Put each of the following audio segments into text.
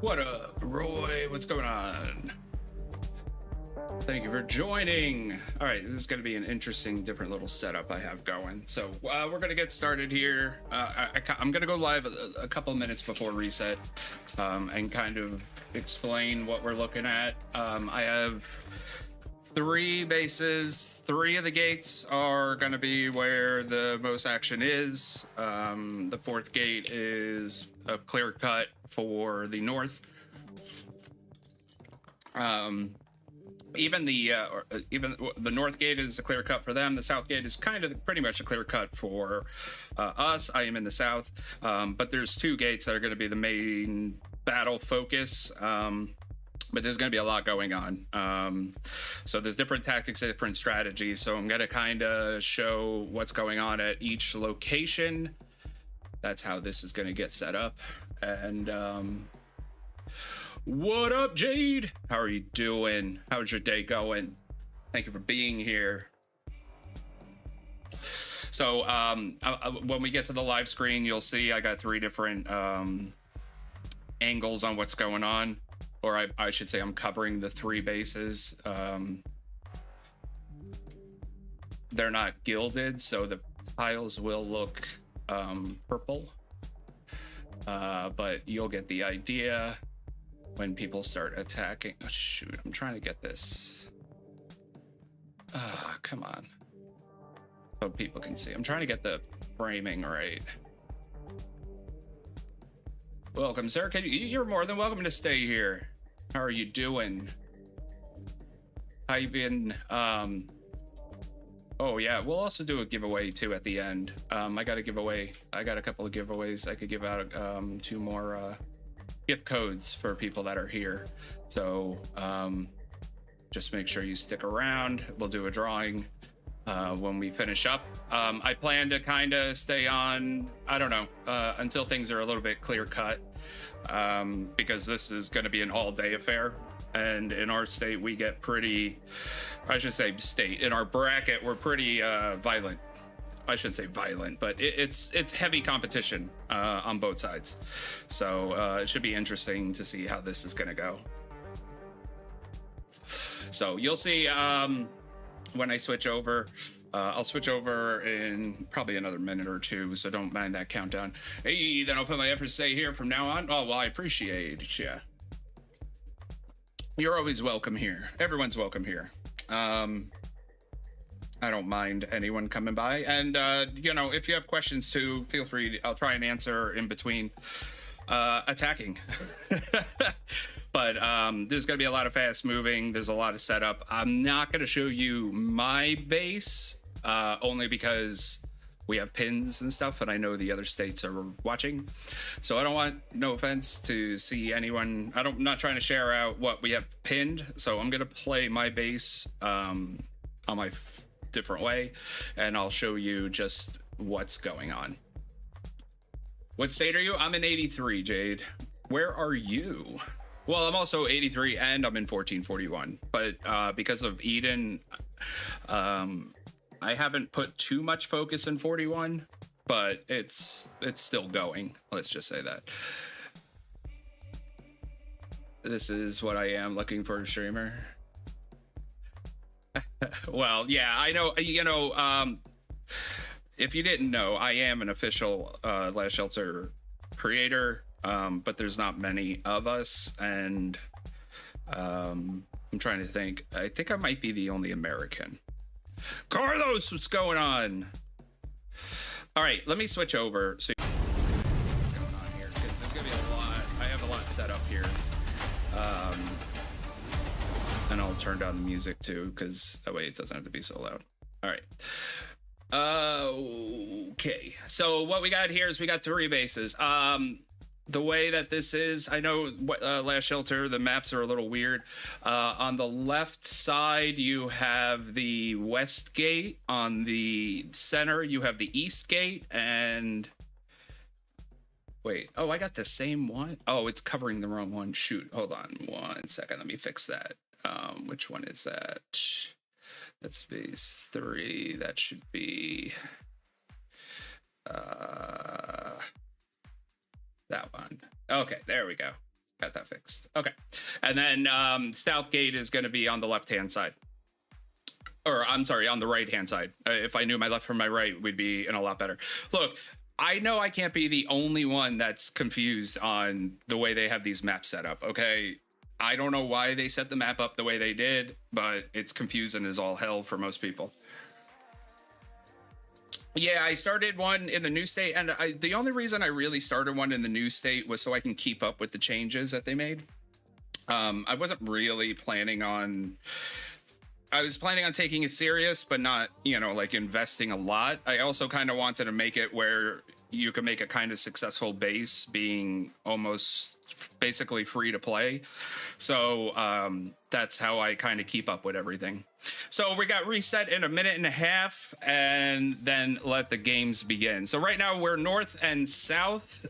What up, Roy? What's going on? Thank you for joining. All right, this is going to be an interesting, different little setup I have going. So we're going to get started here. I'm going to go live a couple of minutes before reset and kind of explain what we're looking at. I have 3 bases. 3 of the gates are going to be where the most action is. The 4th gate is a clear cut for the north. Even the north gate is a clear cut for them. The south gate is kind of pretty much a clear cut for us. I am in the south, but there's 2 gates that are going to be the main battle focus. But there's going to be a lot going on. So there's different tactics, different strategies. So I'm going to kind of show what's going on at each location. That's how this is going to get set up. And what up, Jade? How are you doing? How's your day going? Thank you for being here. So when we get to the live screen, you'll see I got 3 different angles on what's going on. Or I should say I'm covering the 3 bases. They're not gilded, so the tiles will look purple. But you'll get the idea when people start attacking. Oh, shoot, I'm trying to get this. Come on. So people can see. I'm trying to get the framing right. Welcome, sir. You're more than welcome to stay here. How are you doing? How you been? Oh yeah, we'll also do a giveaway too at the end. I got a giveaway. I got a couple of giveaways. I could give out 2 more gift codes for people that are here. So just make sure you stick around. We'll do a drawing when we finish up. I plan to kind of stay on, I don't know, until things are a little bit clear cut, because this is going to be an all-day affair. And in our state, we get pretty, I should say state, in our bracket, we're pretty violent. I shouldn't say violent, but it's heavy competition on both sides. So it should be interesting to see how this is going to go. So you'll see when I switch over. I'll switch over in probably another minute or 2, so don't mind that countdown. Hey, then I'll put my effort to stay here from now on. Oh, well, I appreciate it, yeah. You're always welcome here. Everyone's welcome here. I don't mind anyone coming by. And, you know, if you have questions too, feel free. I'll try and answer in between attacking. But there's going to be a lot of fast moving. There's a lot of setup. I'm not going to show you my base only because we have pins and stuff, and I know the other states are watching. So I don't want, no offense, to see anyone. I'm not trying to share out what we have pinned. So I'm going to play my base on my different way, and I'll show you just what's going on. What state are you? I'm in 83, Jade. Where are you? Well, I'm also 83 and I'm in 1441, but because of Eden, I haven't put too much focus in 41, but it's still going. Let's just say that. This is what I am looking for a streamer. Well, yeah, I know, you know, if you didn't know, I am an official Last Shelter creator. But there's not many of us, and I'm trying to think. I think I might be the only American. Carlos, what's going on? All right, let me switch over. So what's going on here? Because there's gonna be a lot. I have a lot set up here, and I'll turn down the music too, because that way it doesn't have to be so loud. All right. Okay. So what we got here is we got 3 bases. The way that this is, I know Last Shelter, the maps are a little weird. On the left side, you have the west gate. On the center, you have the east gate. And wait, oh, I got the same one. Oh, it's covering the wrong one. Shoot, hold on 1 second. Let me fix that. Which one is that? That's base 3. That should be that one. Okay, there we go. Got that fixed. Okay. And then South Gate is going to be on the left-hand side. Or I'm sorry, on the right-hand side. If I knew my left from my right, we'd be in a lot better. Look, I know I can't be the only one that's confused on the way they have these maps set up, okay? I don't know why they set the map up the way they did, but it's confusing as all hell for most people. Yeah, I started one in the new state, and the only reason I really started one in the new state was so I can keep up with the changes that they made. I wasn't really planning on... I was planning on taking it serious, but not, you know, like investing a lot. I also kind of wanted to make it where you could make a kind of successful base being almost basically free to play. So that's how I kind of keep up with everything. So we got reset in a minute and a half, and then let the games begin. So right now we're north and south.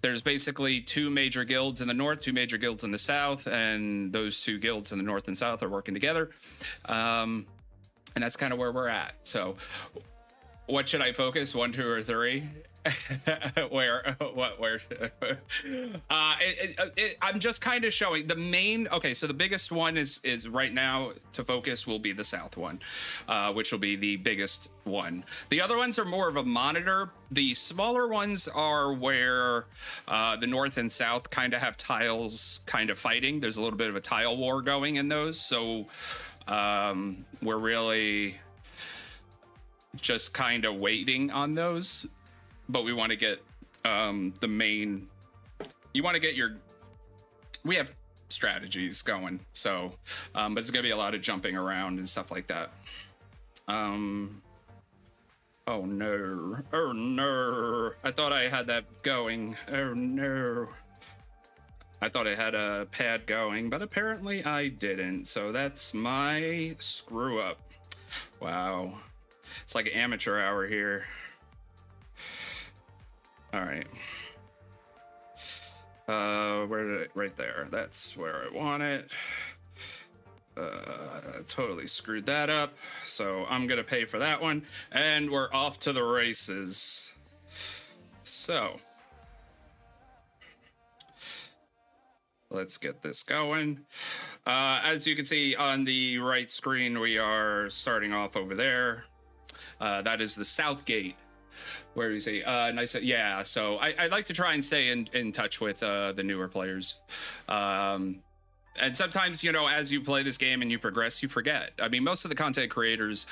There's basically two major guilds in the north, two major guilds in the south, and those two guilds in the north and south are working together. And that's kind of where we're at. So what should I focus? 1, 2, or 3? Where I'm just kind of showing the main. Okay, so the biggest one is right now to focus will be the south one, which will be the biggest one. The other ones are more of a monitor. The smaller ones are where the north and south kind of have tiles kind of fighting. There's a little bit of a tile war going in those, so we're really just kind of waiting on those. But we want to get the main. You want to get your. We have strategies going, so but it's gonna be a lot of jumping around and stuff like that. Oh no! Oh no! I thought I had that going. Oh no! I thought I had a pad going, but apparently I didn't. So that's my screw up. Wow, it's like an amateur hour here. All right. Where did it? Right there. That's where I want it. Totally screwed that up. So I'm gonna pay for that one, and we're off to the races. So let's get this going. As you can see on the right screen, we are starting off over there. That is the South Gate. Where do you say? Nice. Yeah. So I like to try and stay in touch with the newer players. And sometimes, you know, as you play this game and you progress, you forget. I mean, most of the content creators,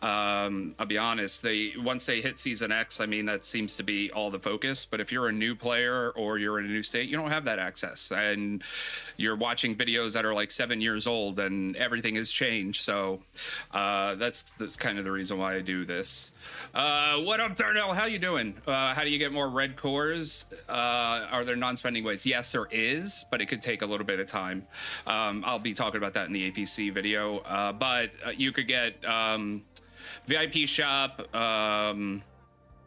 I'll be honest, once they hit season X, I mean, that seems to be all the focus. But if you're a new player or you're in a new state, you don't have that access. And you're watching videos that are like 7 years old and everything has changed. So that's kind of the reason why I do this. What up, Darnell? How you doing? How do you get more red cores? Are there non-spending ways? Yes, there is, but it could take a little bit of time. I'll be talking about that in the APC video. But you could get VIP shop,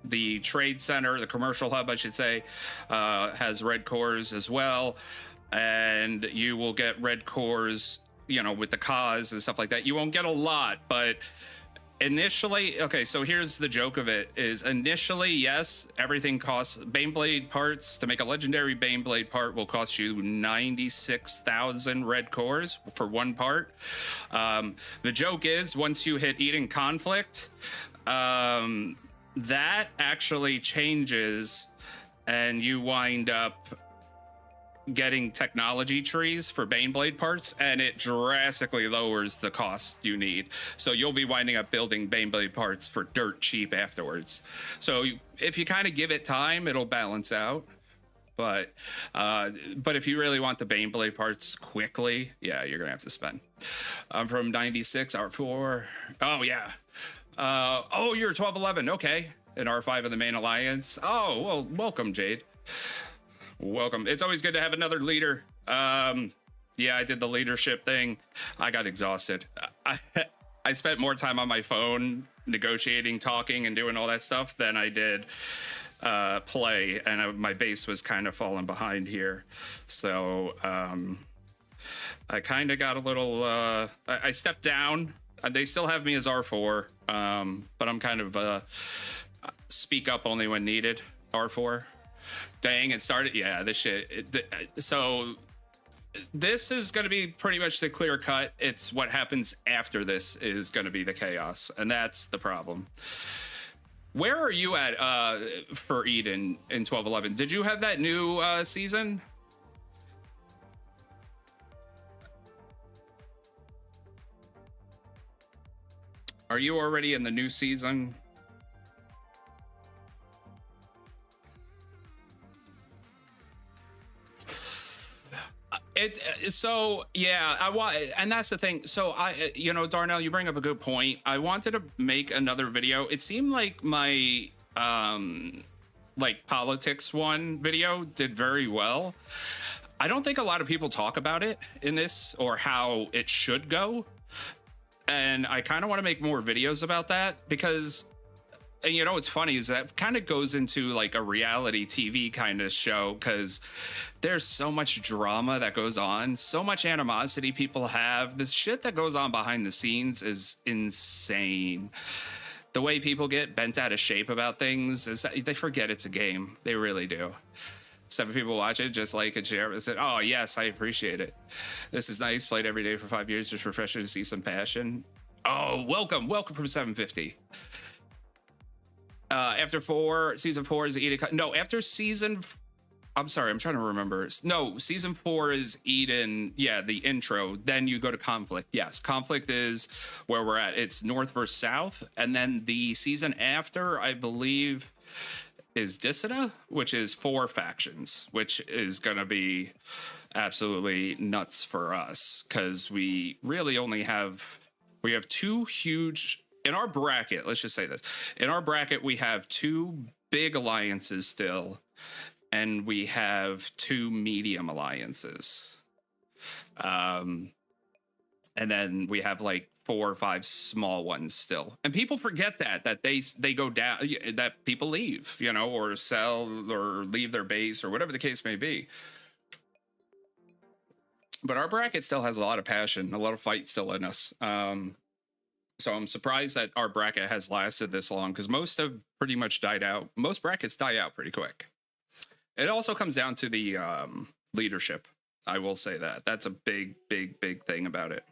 the trade center, the commercial hub, I should say, has red cores as well. And you will get red cores, you know, with the cause and stuff like that. You won't get a lot, but initially, okay, so here's the joke of it, is initially, yes, everything costs. Baneblade parts, to make a legendary Baneblade part will cost you 96,000 red cores for one part. The joke is, once you hit Eden Conflict, that actually changes and you wind up getting technology trees for Baneblade parts, and it drastically lowers the cost you need. So you'll be winding up building Baneblade parts for dirt cheap afterwards. So if you kind of give it time, it'll balance out. But if you really want the Baneblade parts quickly, yeah, you're gonna have to spend. I'm from 96 R4. Oh yeah. Oh, you're 1211. Okay, in R5 of the main alliance. Oh well, welcome, Jade. Welcome. It's always good to have another leader. Yeah, I did the leadership thing. I got exhausted. I spent more time on my phone negotiating, talking, and doing all that stuff than I did play, and my base was kind of falling behind here. So I kind of got a little. I stepped down. They still have me as R4, but I'm kind of speak up only when needed. R4. Dang, it started. Yeah, this shit. So this is going to be pretty much the clear cut. It's what happens after this is going to be the chaos, and that's the problem. Where are you at for Eden in 1211? Did you have that new season? Are you already in the new season? So yeah, I want, and that's the thing. So you know, Darnell, you bring up a good point. I wanted to make another video. It seemed like my like politics one video did very well. I don't think a lot of people talk about it in this or how it should go. And I kind of want to make more videos about that because, and you know what's funny is that kind of goes into like a reality TV kind of show because there's so much drama that goes on, so much animosity people have. The shit that goes on behind the scenes is insane. The way people get bent out of shape about things is that they forget it's a game. They really do. 7 people watch it, just like and share it. Said, "Oh yes, I appreciate it. This is nice. Played every day for 5 years. Just refreshing to see some passion." Oh, welcome from 750. After season 4 is Eden. No, after season. I'm sorry, I'm trying to remember. No, season 4 is Eden. Yeah, the intro. Then you go to conflict. Yes, conflict is where we're at. It's North versus South, and then the season after, I believe, is Dissida, which is 4 factions, which is going to be absolutely nuts for us because we really only have 2 huge in our bracket. Let's just say this. In our bracket, we have 2 big alliances still, and we have 2 medium alliances. And then we have like 4 or 5 small ones still, and people forget that they go down, that people leave, you know, or sell or leave their base or whatever the case may be. But our bracket still has a lot of passion, a lot of fight still in us. So I'm surprised that our bracket has lasted this long because most have pretty much died out. Most brackets die out pretty quick. It also comes down to the leadership. I will say that that's a big thing about it.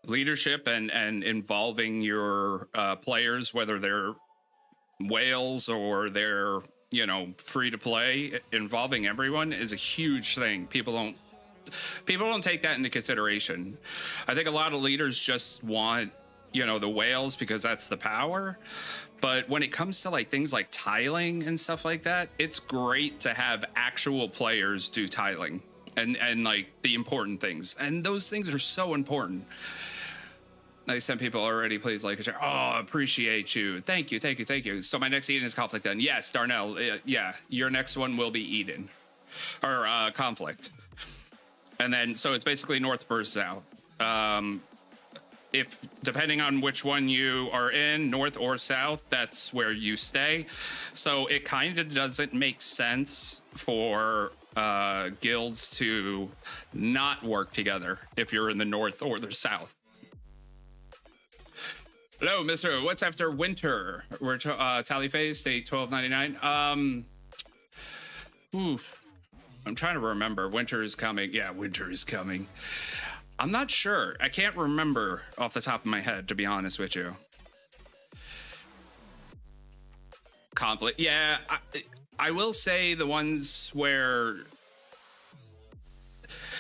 Leadership and involving your players, whether they're whales or they're, you know, free to play, involving everyone is a huge thing. People don't take that into consideration. I think a lot of leaders just want, you know, the whales because that's the power. But when it comes to like things like tiling and stuff like that, it's great to have actual players do tiling and like the important things. And those things are so important. I sent people already, please like and share. Oh, appreciate you. Thank you. So my next Eden is conflict then. Yes, Darnell. Yeah, your next one will be Eden or conflict. And then, so it's basically North versus South. If depending on which one you are in, North or South, that's where you stay. So it kind of doesn't make sense for guilds to not work together if you're in the North or the South. Hello, Mr. What's after winter? We're tally phase, state 1299. I'm trying to remember. Winter is coming. Yeah, winter is coming. I'm not sure. I can't remember off the top of my head, to be honest with you. Conflict. Yeah, I will say the ones where,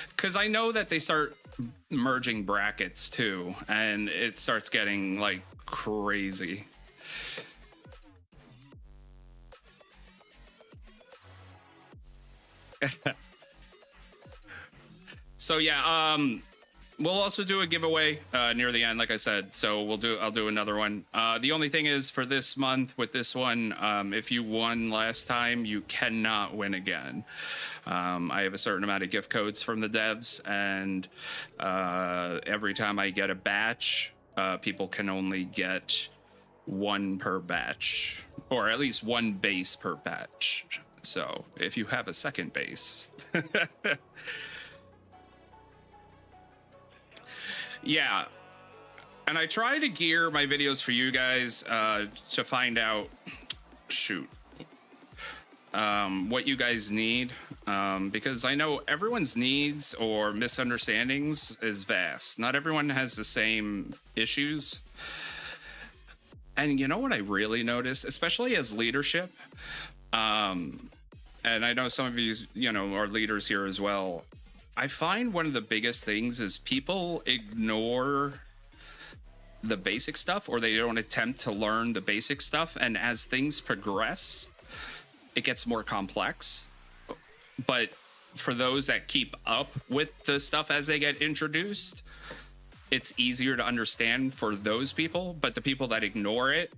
because I know that they start merging brackets too, and it starts getting like crazy. So yeah, we'll also do a giveaway near the end, like I said. So I'll do another one. The only thing is for this month with this one, if you won last time, you cannot win again. I have a certain amount of gift codes from the devs, and every time I get a batch, people can only get 1 per batch, or at least 1 base per batch. So if you have a second base. Yeah, and I try to gear my videos for you guys to find out. Shoot, what you guys need, because I know everyone's needs or misunderstandings is vast. Not everyone has the same issues. And you know what I really notice, especially as leadership, and I know some of you, are leaders here as well. I find one of the biggest things is people ignore the basic stuff, or they don't attempt to learn the basic stuff. And as things progress, it gets more complex. But for those that keep up with the stuff as they get introduced, it's easier to understand for those people. But the people that ignore it,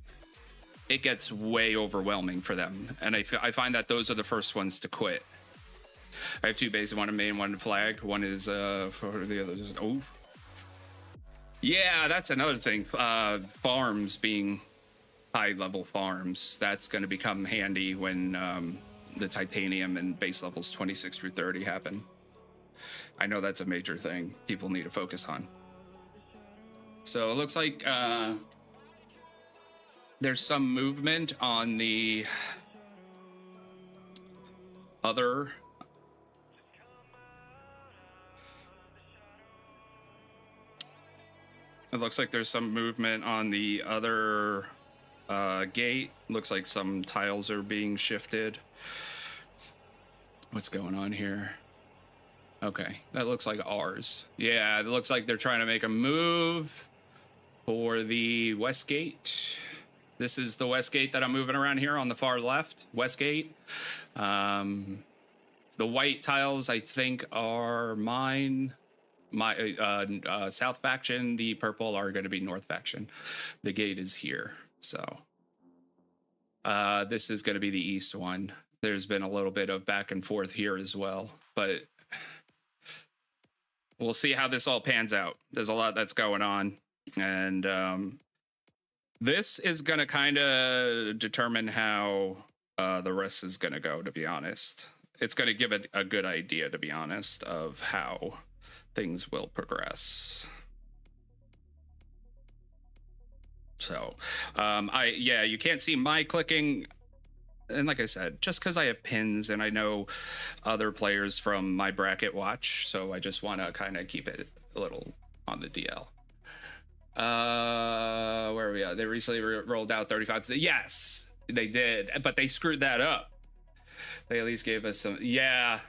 it gets way overwhelming for them. And I find that those are the first ones to quit. I have two bases, one in main, one in flag. One is for the others. Oh, yeah, that's another thing. Farms being high-level farms. That's going to become handy when the titanium and base levels 26 through 30 happen. I know that's a major thing people need to focus on. So it looks like there's some movement on the other. It looks like there's some movement on the other gate. Looks like some tiles are being shifted. What's going on here? Okay, that looks like ours. Yeah, it looks like they're trying to make a move for the west gate. This is the west gate that I'm moving around here on the far left, west gate. The white tiles, I think, are mine. My south faction. The purple are going to be north faction. The gate is here, so this is going to be the east one. There's been a little bit of back and forth here as well, but we'll see how this all pans out. There's a lot that's going on, and this is going to kind of determine how the rest is going to go, to be honest. It's going to give it a good idea, to be honest, of how things will progress. So, you can't see my clicking. And like I said, just because I have pins and I know other players from my bracket watch, so I just want to kind of keep it a little on the DL. Where are we at? They recently rolled out 35. Yes, they did, but they screwed that up. They at least gave us some, yeah.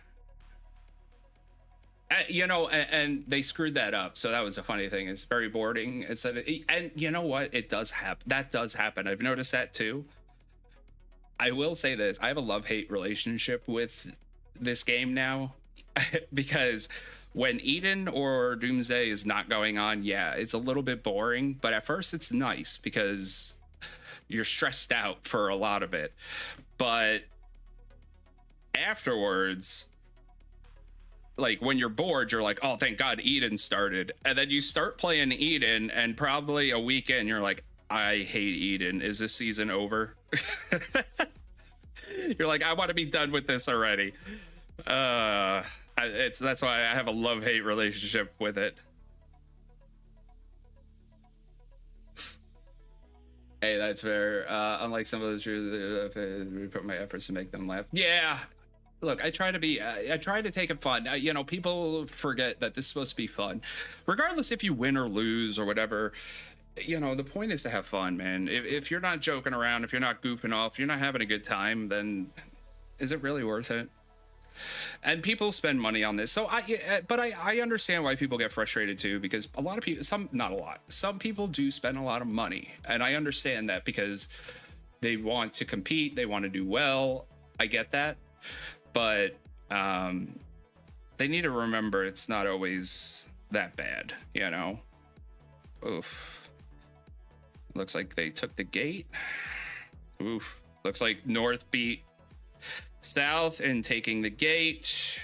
And they screwed that up. So that was a funny thing. It's very boring. And you know what? It does happen. That does happen. I've noticed that too. I will say this. I have a love-hate relationship with this game now because when Eden or Doomsday is not going on, yeah, it's a little bit boring. But at first it's nice because you're stressed out for a lot of it. But afterwards, like when you're bored, you're like, oh, thank God Eden started. And then you start playing Eden and probably a week in, you're like, I hate Eden. Is this season over? You're like, I want to be done with this already. That's why I have a love-hate relationship with it. Hey, that's fair. Unlike some of those, we put my efforts to make them laugh. Yeah. Look, I try to take it fun. People forget that this is supposed to be fun. Regardless if you win or lose or whatever, the point is to have fun, man. If you're not joking around, if you're not goofing off, if you're not having a good time, then is it really worth it? And people spend money on this. So I understand why people get frustrated too, because a lot of people, some people do spend a lot of money. And I understand that because they want to compete, they want to do well. I get that. But they need to remember it's not always that bad, Oof. Looks like they took the gate. Oof. Looks like North beat South in taking the gate.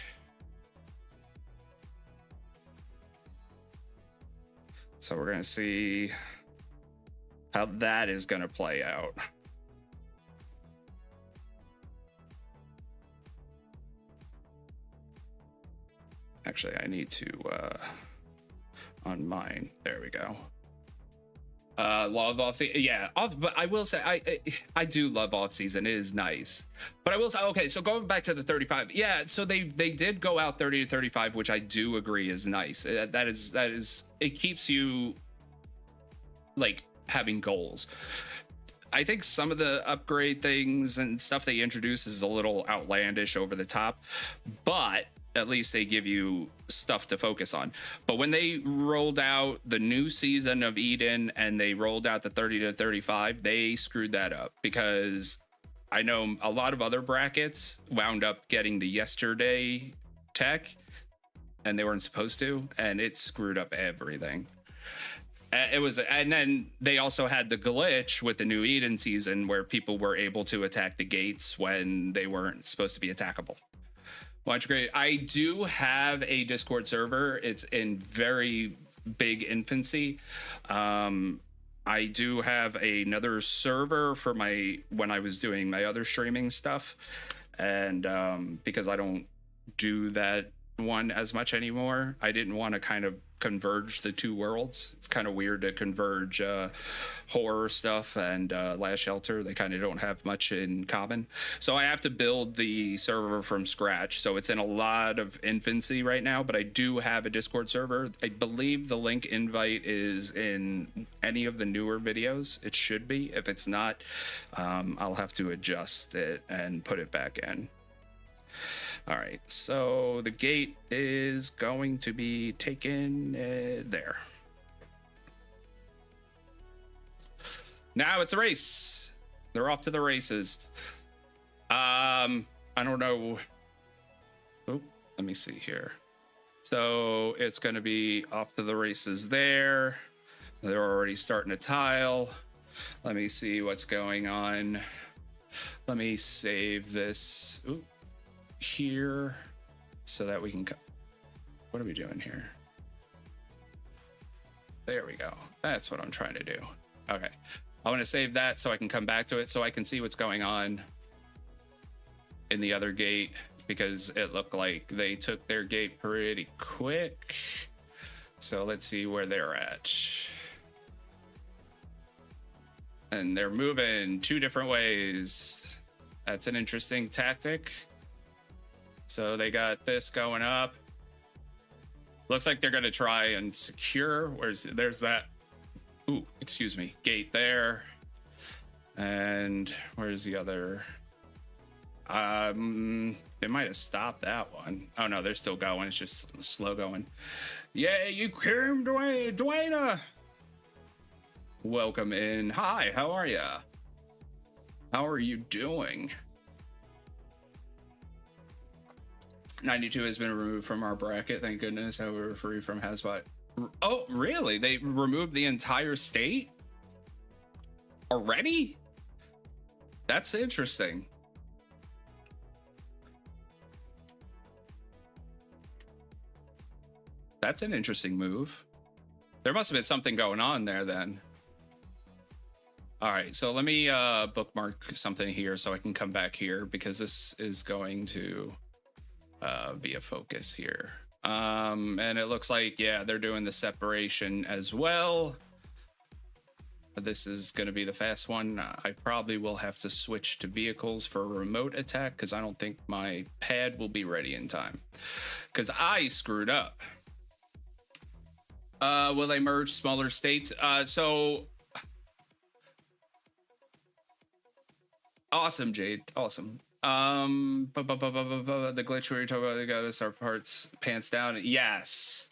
So we're going to see how that is going to play out. Actually, I need to on mine. There we go. Love off season, yeah. But I will say, I do love off season. It is nice. But I will say, okay, so going back to the 35, yeah. So they did go out 30 to 35, which I do agree is nice. That is it keeps you like having goals. I think some of the upgrade things and stuff they introduce is a little outlandish, over the top, but at least they give you stuff to focus on. But when they rolled out the new season of Eden and they rolled out the 30 to 35, they screwed that up, because I know a lot of other brackets wound up getting the yesterday tech and they weren't supposed to, and it screwed up everything. It was, and then they also had the glitch with the new Eden season where people were able to attack the gates when they weren't supposed to be attackable. Watch great. I do have a Discord server. It's in very big infancy. I do have another server for when I was doing my other streaming stuff, and because I don't do that one as much anymore, I didn't want to kind of converge the two worlds. It's kind of weird to converge horror stuff and Last Shelter. They kind of don't have much in common, so I have to build the server from scratch. So it's in a lot of infancy right now, but I do have a Discord server. I believe the link invite is in any of the newer videos. It should be. If it's not, I'll have to adjust it and put it back in. All right, so the gate is going to be taken there. Now it's a race. They're off to the races. I don't know. Oh, let me see here. So it's going to be off to the races there. They're already starting to tile. Let me see what's going on. Let me save this. Ooh. Here so that we can what are we doing here? There we go. That's what I'm trying to do. Okay, I want to save that so I can come back to it, so I can see what's going on in the other gate, because it looked like they took their gate pretty quick. So let's see where they're at. And they're moving two different ways. That's an interesting tactic. So they got this going up. Looks like they're going to try and secure. There's that. Ooh, excuse me. Gate there. And where's the other? They might have stopped that one. Oh no, they're still going. It's just slow going. Yeah, you came, Dwayna. Welcome in. Hi, how are ya? How are you doing? 92 has been removed from our bracket. Thank goodness. However, free from Hasbot. Oh, really? They removed the entire state already? That's interesting. That's an interesting move. There must have been something going on there then. All right, so let me bookmark something here so I can come back here, because this is going to be a focus here. And it looks like, yeah, they're doing the separation as well. This is going to be the fast one. I probably will have to switch to vehicles for a remote attack, because I don't think my pad will be ready in time, because I screwed up. Will they merge smaller states? So awesome, Jade. Awesome. The glitch where you're talking about, they got us our parts pants down. Yes,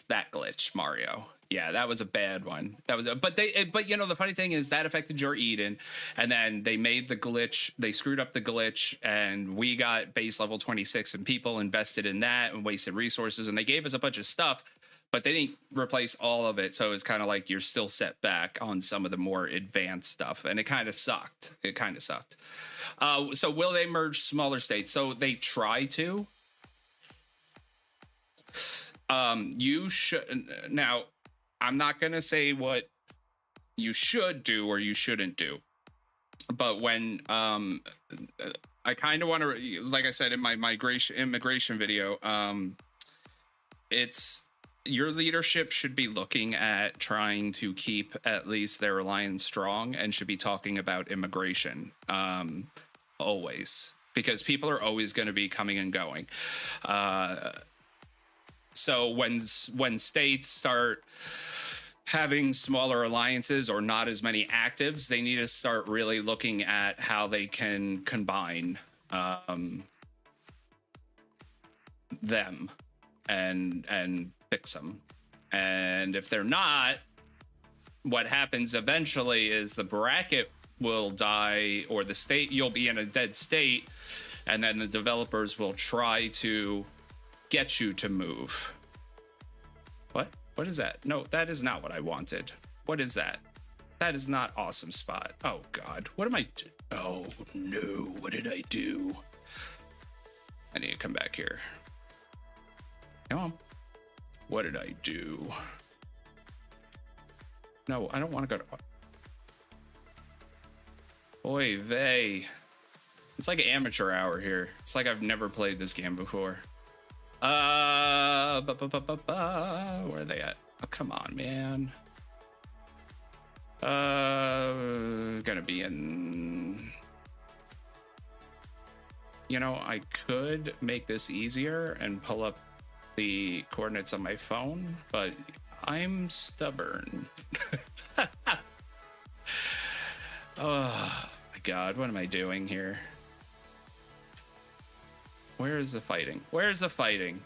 that glitch, Mario. Yeah, that was a bad one. That was, but you know, the funny thing is that affected your Eden, and then they made the glitch. They screwed up the glitch, and we got base level 26, and people invested in that and wasted resources, and they gave us a bunch of stuff, but they didn't replace all of it. So it's kind of like you're still set back on some of the more advanced stuff, and it kind of sucked. So will they merge smaller states? So they try to. You should. Now, I'm not going to say what you should do or you shouldn't do. But when I kind of want to, like I said in my immigration video, it's your leadership should be looking at trying to keep at least their alliance strong, and should be talking about immigration always, because people are always going to be coming and going. So when states start having smaller alliances or not as many actives, they need to start really looking at how they can combine them and fix them. And if they're not, what happens eventually is the bracket will die, or the state, you'll be in a dead state, and then the developers will try to get you to move. What is that? No, that is not what I wanted. What is that? That is not awesome spot. Oh God, what am I oh no, what did I do? I need to come back here. Come on. What did I do? No, I don't want to go to... Oy vey. It's like amateur hour here. It's like I've never played this game before. Where are they at? Oh, come on, man. Gonna be in... You know, I could make this easier and pull up the coordinates on my phone, but I'm stubborn. Oh my God, what am I doing here? Where is the fighting? Where's the fighting?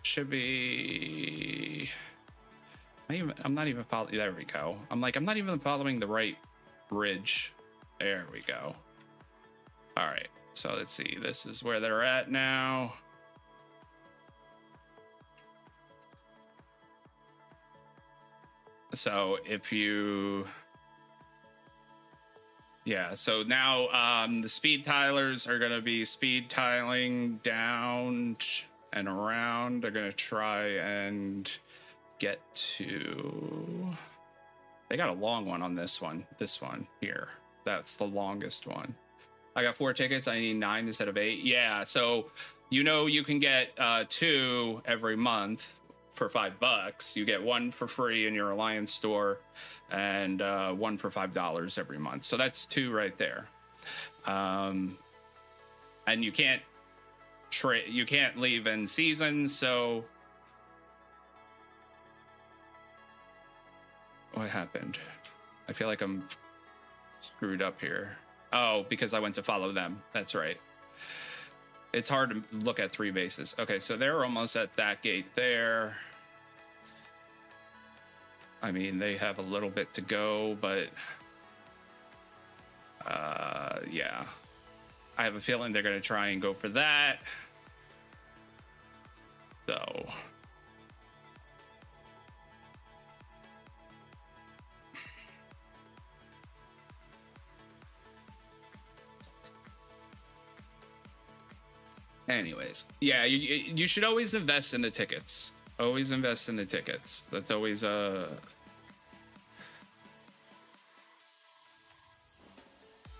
Should be... I'm not even following... There we go. I'm not even following the right bridge. There we go. All right. So let's see. This is where they're at now. So if you... Yeah, so now the speed tilers are going to be speed tiling down and around. They're going to try and get to... They got a long one on this one. This one here. That's the longest one. I got 4 tickets. I need 9 instead of 8. Yeah, so you know you can get 2 every month for $5. You get 1 for free in your Alliance store, and 1 for $5 every month. So that's 2 right there. And you can't leave in season. So what happened? I feel like I'm screwed up here. Oh, because I went to follow them. That's right. It's hard to look at 3 bases. Okay, so they're almost at that gate there. I mean, they have a little bit to go, but yeah. I have a feeling they're going to try and go for that. So... Anyways, yeah, you should always invest in the tickets. Always invest in the tickets. That's always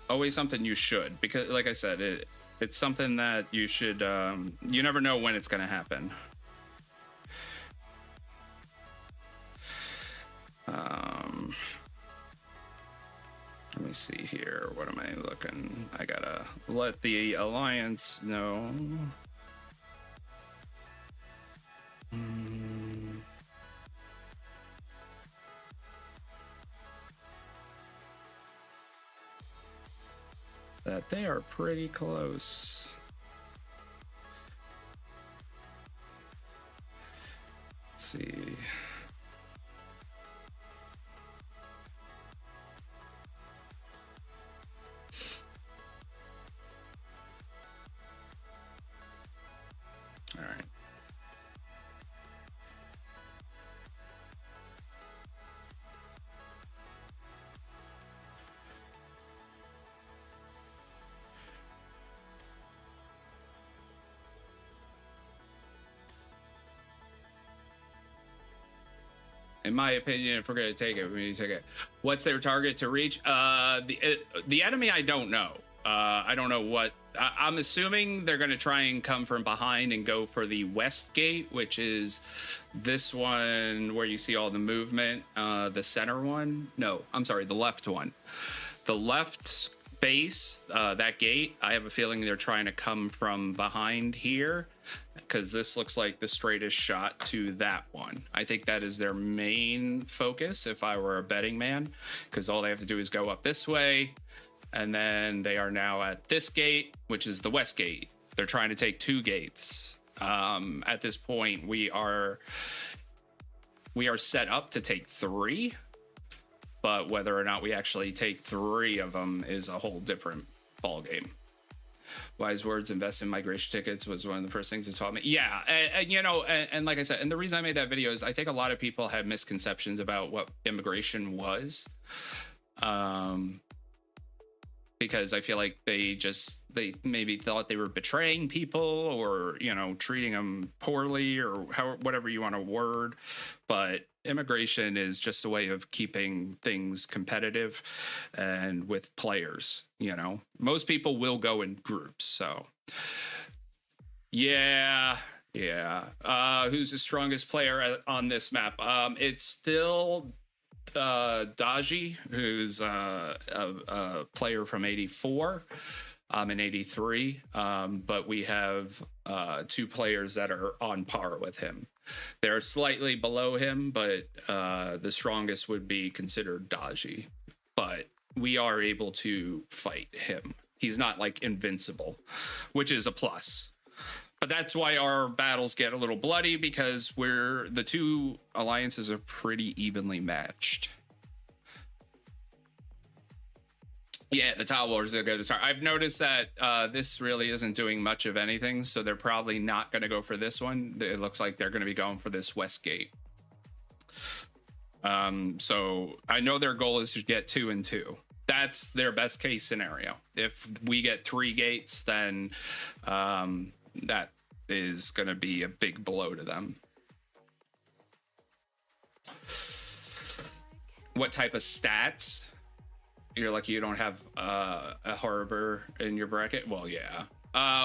always something you should, because like I said, it's something that you should you never know when it's going to happen. Let me see here. What am I looking? I gotta let the Alliance know. That they are pretty close. Let's see. All right. In my opinion, if we're going to take it, we need to take it. What's their target to reach? The enemy, I don't know. I don't know what I'm assuming they're going to try and come from behind and go for the west gate, which is this one where you see all the movement. The center one? No, I'm sorry, the left one. The left space, that gate, I have a feeling they're trying to come from behind here, because this looks like the straightest shot to that one. I think that is their main focus if I were a betting man, because all they have to do is go up this way, and then they are now at this gate, which is the west gate. They're trying to take 2 gates. At this point, we are set up to take 3, but whether or not we actually take 3 of them is a whole different ball game. Wise words, invest in migration tickets was one of the first things it taught me. Yeah, and you know, and like I said, and the reason I made that video is I think a lot of people have misconceptions about what immigration was. Because I feel like they maybe thought they were betraying people, or, you know, treating them poorly, or whatever you want to word. But immigration is just a way of keeping things competitive and with players. You know, most people will go in groups. So yeah. Who's the strongest player on this map? It's still Daji, who's a player from 84 and 83, but we have 2 players that are on par with him. They're slightly below him, but the strongest would be considered Daji, but we are able to fight him. He's not like invincible, which is a plus. But that's why our battles get a little bloody, because the 2 alliances are pretty evenly matched. Yeah, the Tile Wars are going to start. I've noticed that this really isn't doing much of anything, so they're probably not going to go for this one. It looks like they're going to be going for this west gate. So I know their goal is to get 2 and 2. That's their best case scenario. If we get 3 gates, then that is going to be a big blow to them. What type of stats? You're lucky you don't have a harbor in your bracket. Well, yeah.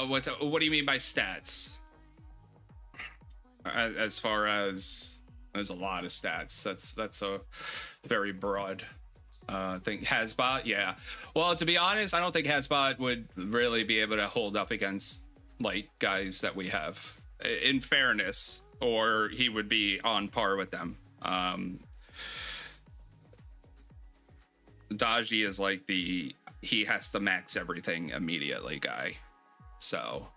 What do you mean by stats? As far as there's a lot of stats. That's a very broad thing. Hasbot, yeah. Well, to be honest, I don't think Hasbot would really be able to hold up against like guys that we have. In fairness, or he would be on par with them. Daji is like he has to max everything immediately guy. So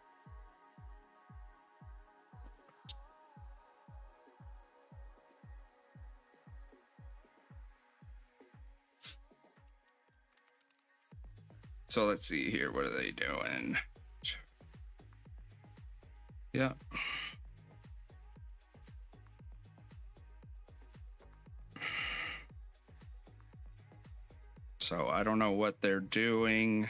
let's see here. What are they doing? Yeah. So I don't know what they're doing,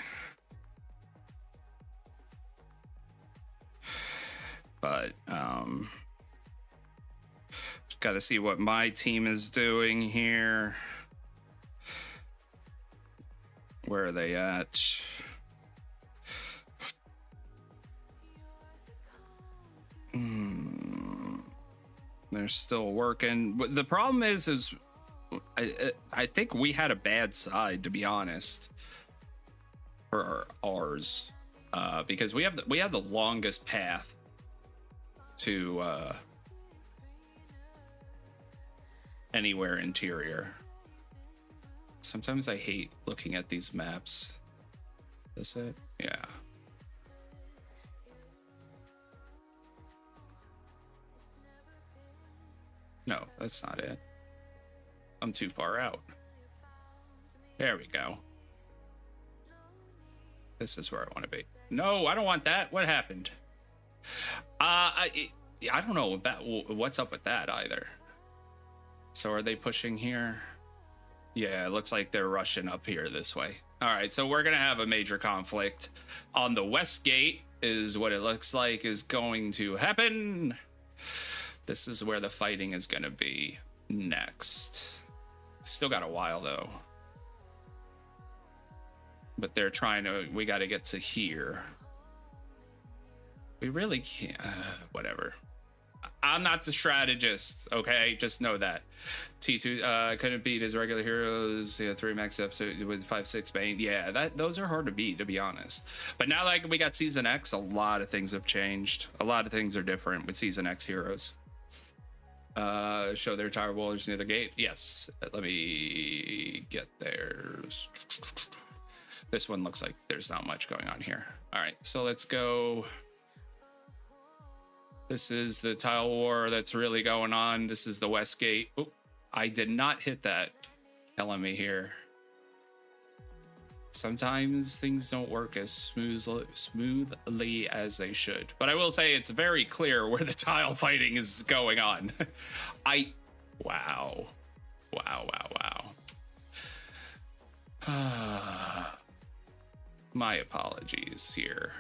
but got to see what my team is doing here. Where are they at? They're still working. But the problem is I think we had a bad side, to be honest, for ours, because we have the longest path to anywhere interior. Sometimes I hate looking at these maps. Is it? Yeah. No, that's not it. I'm too far out. There we go. This is where I want to be. No, I don't want that. What happened? I don't know about what's up with that either. So are they pushing here? Yeah, it looks like they're rushing up here this way. All right, so we're gonna have a major conflict on the west gate is what it looks like is going to happen. This is where the fighting is gonna be next. Still got a while though. But they're trying to, we got to get to here. We really can't. Whatever. I'm not the strategist, okay? Just know that. T2 couldn't beat his regular heroes. Yeah, 3 max ups with 5/6 Bane. Yeah, those are hard to beat, to be honest. But now, like, we got Season X, a lot of things have changed. A lot of things are different with Season X heroes. Show their tower wallers near the gate. Yes, let me get theirs. This one looks like there's not much going on here. All right, so let's go. This is the tile war that's really going on. This is the west gate. Oh, I did not hit that. Killing me here. Sometimes things don't work as smoothly as they should. But I will say it's very clear where the tile fighting is going on. Wow. My apologies here.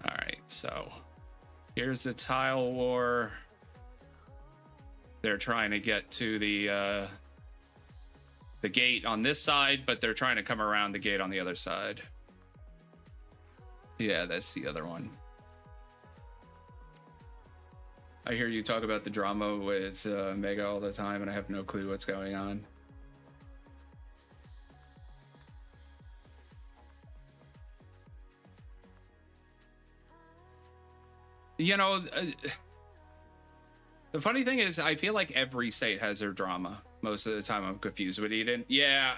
All right, so here's the tile war. They're trying to get to the gate on this side, but they're trying to come around the gate on the other side. Yeah, that's the other one. I hear you talk about the drama with Mega all the time, and I have no clue what's going on. You know, the funny thing is, I feel like every state has their drama. Most of the time, I'm confused with Eden. Yeah,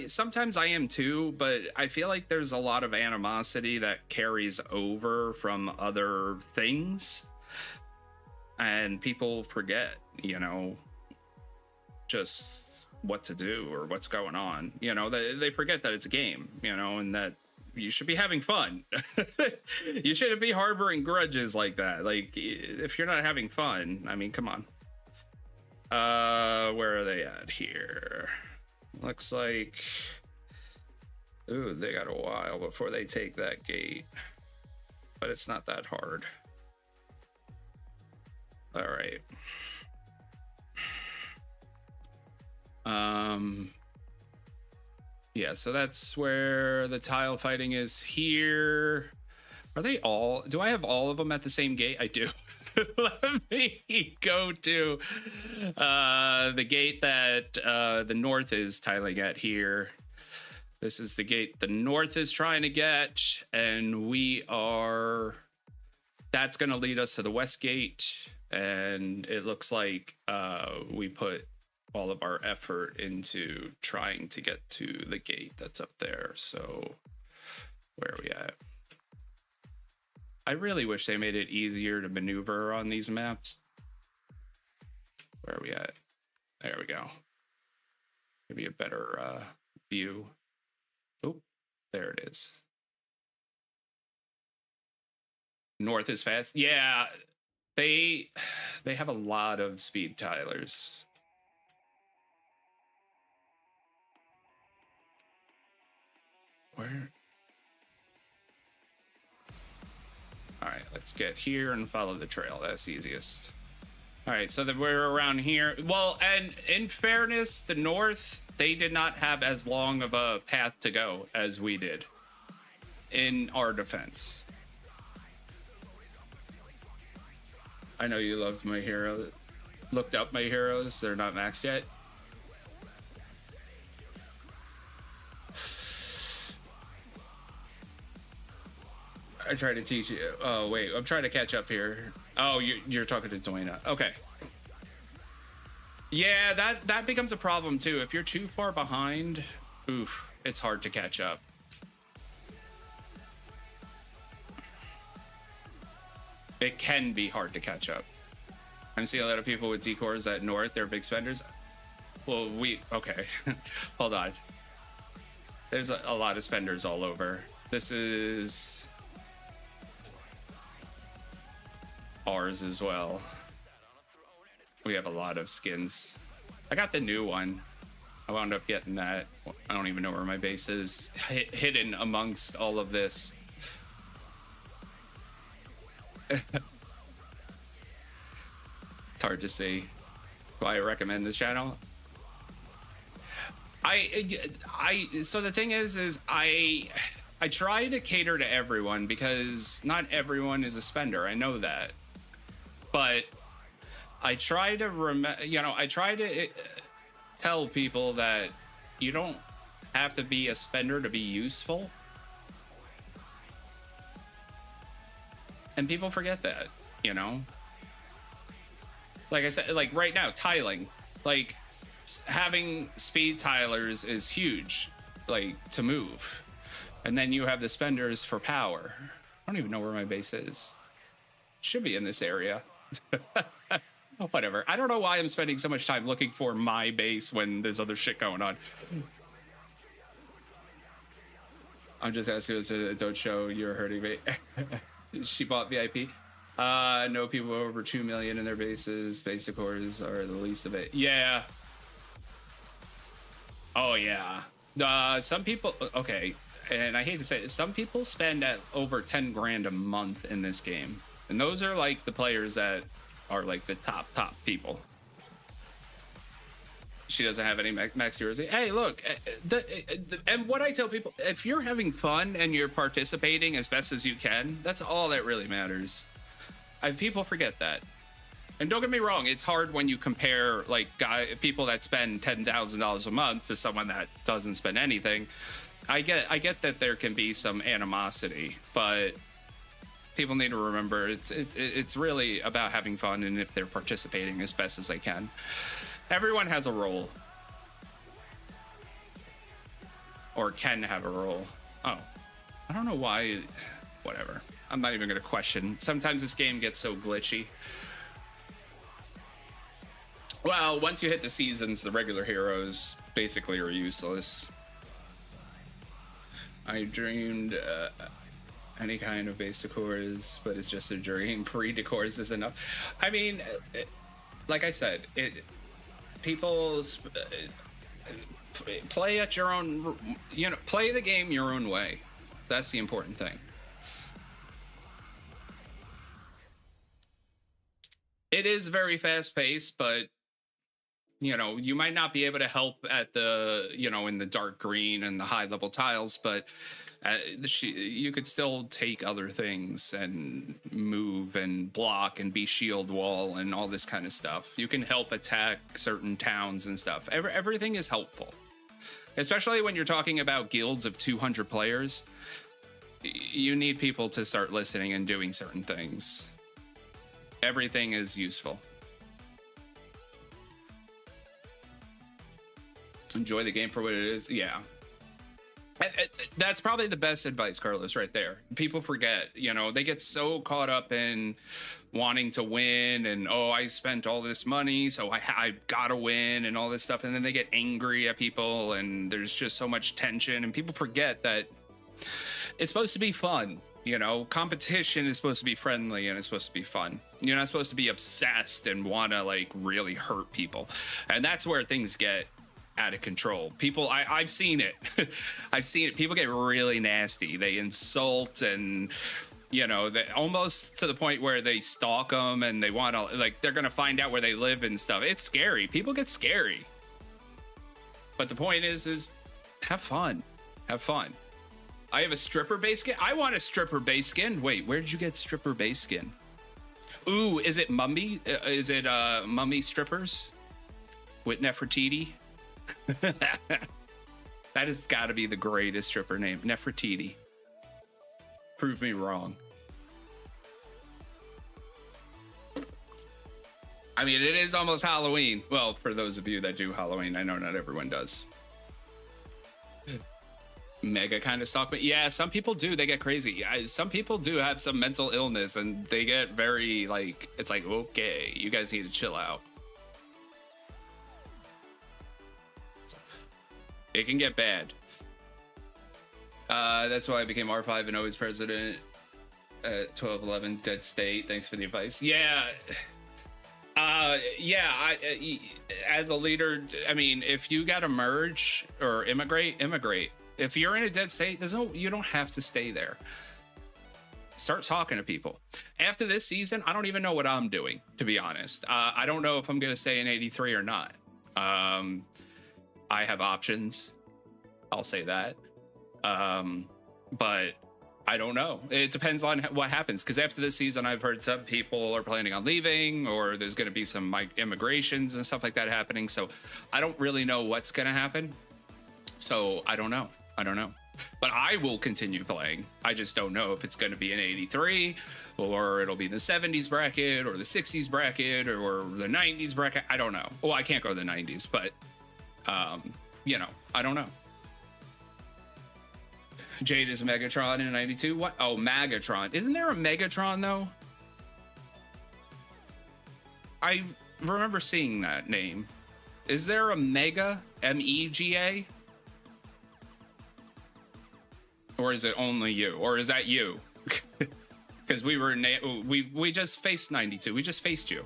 sometimes I am too, but I feel like there's a lot of animosity that carries over from other things, and people forget, just what to do or what's going on. They forget that it's a game, and that you should be having fun. You shouldn't be harboring grudges like that. Like, if you're not having fun, I mean, come on. Where are they at here? Looks like, ooh, they got a while before they take that gate, but it's not that hard. All right. Yeah, so that's where the tile fighting is here. Are they all, do I have all of them at the same gate? I do. Let me go to the gate that the north is tiling at here. This is the gate the north is trying to get, and that's going to lead us to the west gate. And it looks like we put all of our effort into trying to get to the gate that's up there. So where are we at? I really wish they made it easier to maneuver on these maps. Where are we at? There we go. Maybe a better view. Oh, there it is. North is fast. Yeah, they have a lot of speed tilers. Where? All right, let's get here and follow the trail. That's easiest. All right, so that we're around here. Well, and in fairness, the north, they did not have as long of a path to go as we did in our defense. I know you loved my hero, looked up my heroes. They're not maxed yet. I try to teach you. Oh, wait, I'm trying to catch up here. Oh, you're talking to Dwayna. Okay. Yeah, that becomes a problem too. If you're too far behind, oof, it's hard to catch up. It can be hard to catch up. I'm seeing a lot of people with decors at north. They're big spenders. Well, okay. Hold on. There's a lot of spenders all over. This is ours as well. We have a lot of skins. I got the new one. I wound up getting that. I don't even know where my base is. Hidden amongst all of this. It's hard to see. Do I recommend this channel? So the thing is I I try to cater to everyone because not everyone is a spender. I know that, but I try to I try to tell people that you don't have to be a spender to be useful. And people forget that, you know? Like I said, like right now, tiling. Like, having speed tilers is huge, like, to move. And then you have the spenders for power. I don't even know where my base is. Should be in this area. Whatever. I don't know why I'm spending so much time looking for my base when there's other shit going on. I'm just asking us, don't show you're hurting me. She bought VIP. No people over 2 million in their bases. Basic cores are the least of it. Yeah. Oh, yeah. Some people, okay. And I hate to say it, some people spend at over 10 grand a month in this game. And those are like the players that are like the top people. She doesn't have any max heroes. Hey, look, and what I tell people, if you're having fun and you're participating as best as you can, that's all that really matters. People forget that. And don't get me wrong, it's hard when you compare like people that spend $10,000 a month to someone that doesn't spend anything. I get that there can be some animosity, but people need to remember it's really about having fun, and if they're participating as best as they can. Everyone has a role. Or can have a role. Oh. I don't know why. Whatever. I'm not even going to question. Sometimes this game gets so glitchy. Well, once you hit the seasons, the regular heroes basically are useless. I dreamed any kind of base decors, but it's just a dream. Free decors is enough. I mean, like I said, people's play at your own, play the game your own way. That's the important thing. It is very fast paced, but you might not be able to help at the, in the dark green and the high level tiles, but you could still take other things and move and block and be shield wall and all this kind of stuff. You can help attack certain towns and stuff. Everything is helpful, especially when you're talking about guilds of 200 players. You need people to start listening and doing certain things. Everything is useful. Enjoy the game for what it is. Yeah. That's probably the best advice, Carlos, right there. People forget, they get so caught up in wanting to win and, oh, I spent all this money, so I gotta win and all this stuff. And then they get angry at people and there's just so much tension, and people forget that it's supposed to be fun. Competition is supposed to be friendly and it's supposed to be fun. You're not supposed to be obsessed and want to like really hurt people. And that's where things get out of control. People, I've seen it. I've seen it. People get really nasty. They insult and, they almost to the point where they stalk them and they want to, like, they're going to find out where they live and stuff. It's scary. People get scary. But the point is have fun. Have fun. I have a stripper base skin. I want a stripper base skin. Wait, where did you get stripper base skin? Ooh, is it Mummy? Is it Mummy strippers with Nefertiti? That has got to be the greatest stripper name, Nefertiti. Prove me wrong. I mean, it is almost Halloween. Well, for those of you that do Halloween, I know not everyone does. Mega kind of stalk, but yeah, some people do. They get crazy. Some people do have some mental illness, and they get very like, it's like, okay, you guys need to chill out. It can get bad. That's why I became R5 and always president at 1211 Dead State. Thanks for the advice. Yeah. As a leader, I mean, if you got to merge or immigrate. If you're in a dead state, you don't have to stay there. Start talking to people. After this season, I don't even know what I'm doing, to be honest. I don't know if I'm going to stay in 83 or not. I have options. I'll say that. but I don't know. It depends on what happens, because after this season, I've heard some people are planning on leaving, or there's going to be some immigrations and stuff like that happening. So I don't really know what's going to happen. So I don't know. But I will continue playing. I just don't know if it's going to be an 83, or it'll be the 70s bracket, or the 60s bracket, or the 90s bracket. I don't know. Well, I can't go to the 90s, but you know, I don't know. Jade is Megatron in 92. What? Oh, Megatron. Isn't there a Megatron though? I remember seeing that name. Is there a Mega? M-E-G-A? Or is it only you? Or is that you? Because we just faced 92. We just faced you.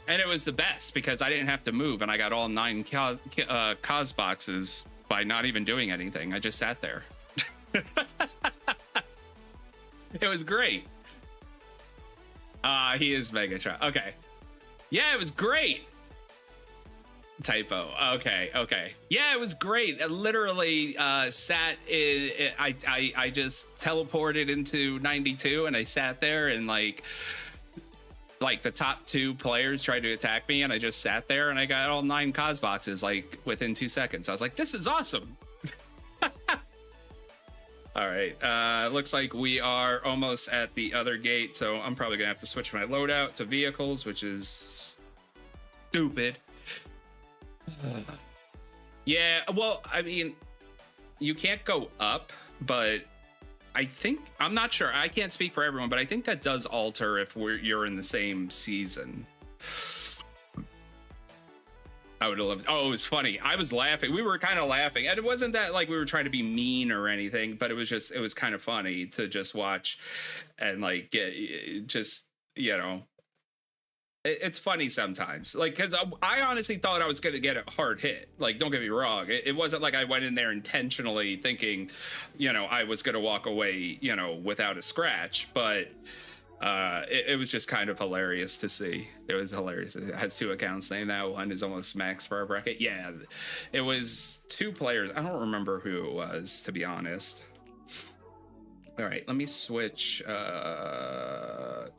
And it was the best because I didn't have to move, and I got all 9 cos boxes by not even doing anything. I just sat there. It was great. He is Megatron. Okay. Yeah, it was great. Typo. Okay. Yeah, it was great. I literally sat in. I just teleported into 92, and I sat there, and like the top 2 players tried to attack me, and I just sat there, and I got all 9 cos boxes like within 2 seconds. I was like, this is awesome. All right, looks like we are almost at the other gate, so I'm probably gonna have to switch my loadout to vehicles, which is stupid. Yeah, well, I mean, you can't go up, but I think, I'm not sure, I can't speak for everyone, but I think that does alter if you're in the same season. I would have loved. Oh, it was funny. I was laughing. We were kind of laughing, and it wasn't that like we were trying to be mean or anything, but it was kind of funny to just watch and like just, you know, it's funny sometimes, like, because I honestly thought I was going to get a hard hit. Like, don't get me wrong. It wasn't like I went in there intentionally thinking, you know, I was going to walk away, you know, without a scratch, but it was just kind of hilarious to see. It was hilarious. It has 2 accounts named that. One is almost max for our bracket. Yeah, it was 2 players. I don't remember who it was, to be honest. All right, let me switch to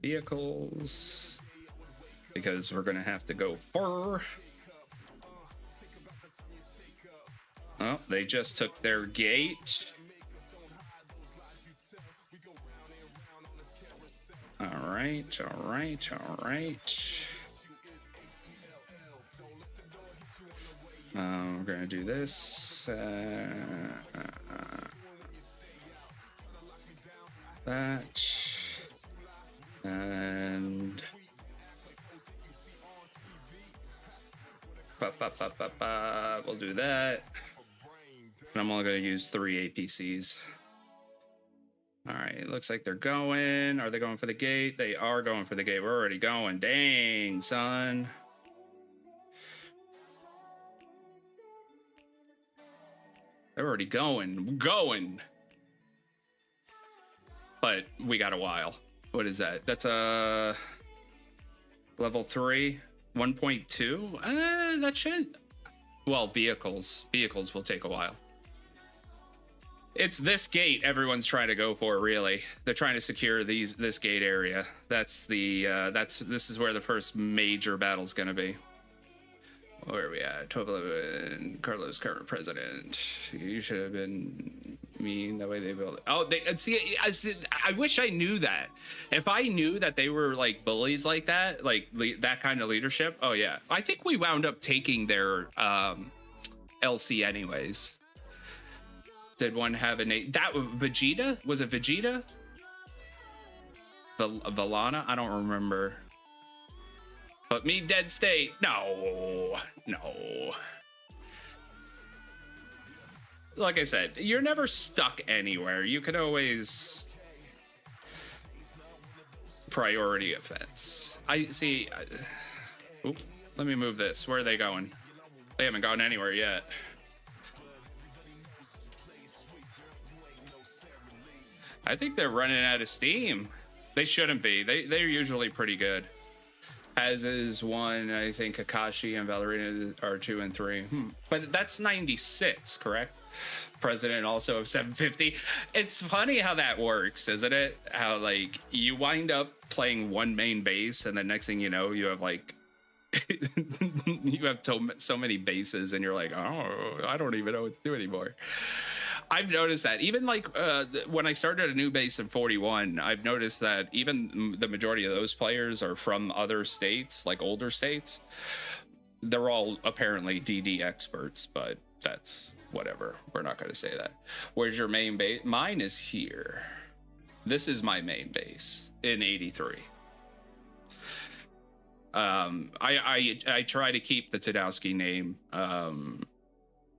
vehicles because we're gonna have to go for. Oh, they just took their gate. All right. We're gonna do this. That. And. We'll do that. And I'm only gonna use 3 APCs. All right, looks like they're going. Are they going for the gate? They are going for the gate. We're already going. Dang, son. They're already going. But we got a while. What is that? That's a level 3, 1.2. That shouldn't. Well, vehicles will take a while. It's this gate everyone's trying to go for, really. They're trying to secure this gate area. This is where the first major battle's gonna be. Where are we at? 1211. Carlos, current president. You should have been mean that way they built it. Oh, I wish I knew that. If I knew that they were like bullies like that, like that kind of leadership. Oh yeah, I think we wound up taking their LC anyways. Did one have a name? That Vegeta? Was it Vegeta? Valana? I don't remember. But me dead state. No. Like I said, you're never stuck anywhere. You can always priority offense. I see. Let me move this. Where are they going? They haven't gone anywhere yet. I think they're running out of steam. They shouldn't be. They're usually pretty good. As is 1, I think Kakashi and Ballerina are 2 and 3. But that's 96, correct? President also of 750. It's funny how that works, isn't it? How like you wind up playing one main base, and the next thing you know, you have like you have so many bases, and you're like, oh, I don't even know what to do anymore. I've noticed that even like when I started a new base in 41, I've noticed that even the majority of those players are from other states, like older states. They're all apparently DD experts, but that's whatever. We're not going to say that. Where's your main base? Mine is here. This is my main base in 83. I try to keep the Tadowski name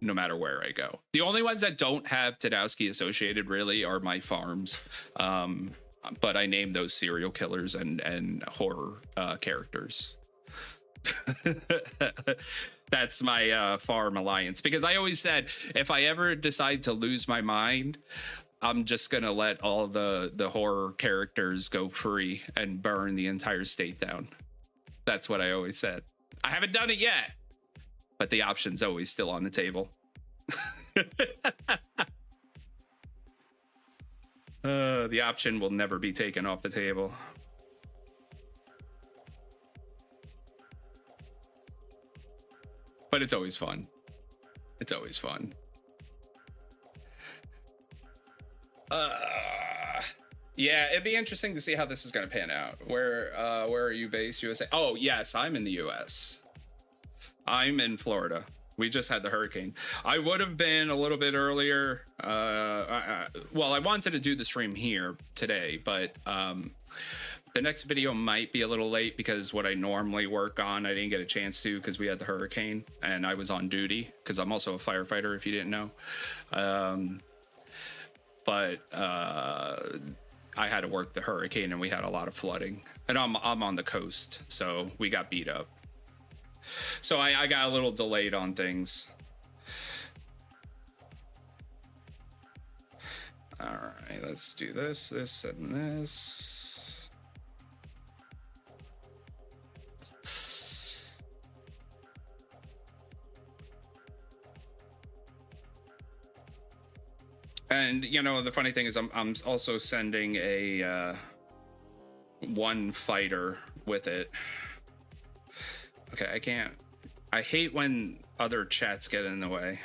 no matter where I go. The only ones that don't have Tadowski associated really are my farms. But I name those serial killers and horror characters. That's my farm alliance, because I always said if I ever decide to lose my mind, I'm just gonna let all the horror characters go free and burn the entire state down. That's what I always said. I haven't done it yet, but the option's always still on the table. The option will never be taken off the table. But it's always fun. It's always fun. Yeah, it'd be interesting to see how this is going to pan out. Where are you based? USA? Oh, yes, I'm in the US. I'm in Florida. We just had the hurricane. I would have been a little bit earlier. Well, I wanted to do the stream here today, but the next video might be a little late because what I normally work on, I didn't get a chance to because we had the hurricane and I was on duty because I'm also a firefighter, if you didn't know. But I had to work the hurricane and we had a lot of flooding. And I'm on the coast, so we got beat up. So I got a little delayed on things. All right, let's do this, and this. And you know, the funny thing is I'm also sending a one fighter with it. Okay, I hate when other chats get in the way.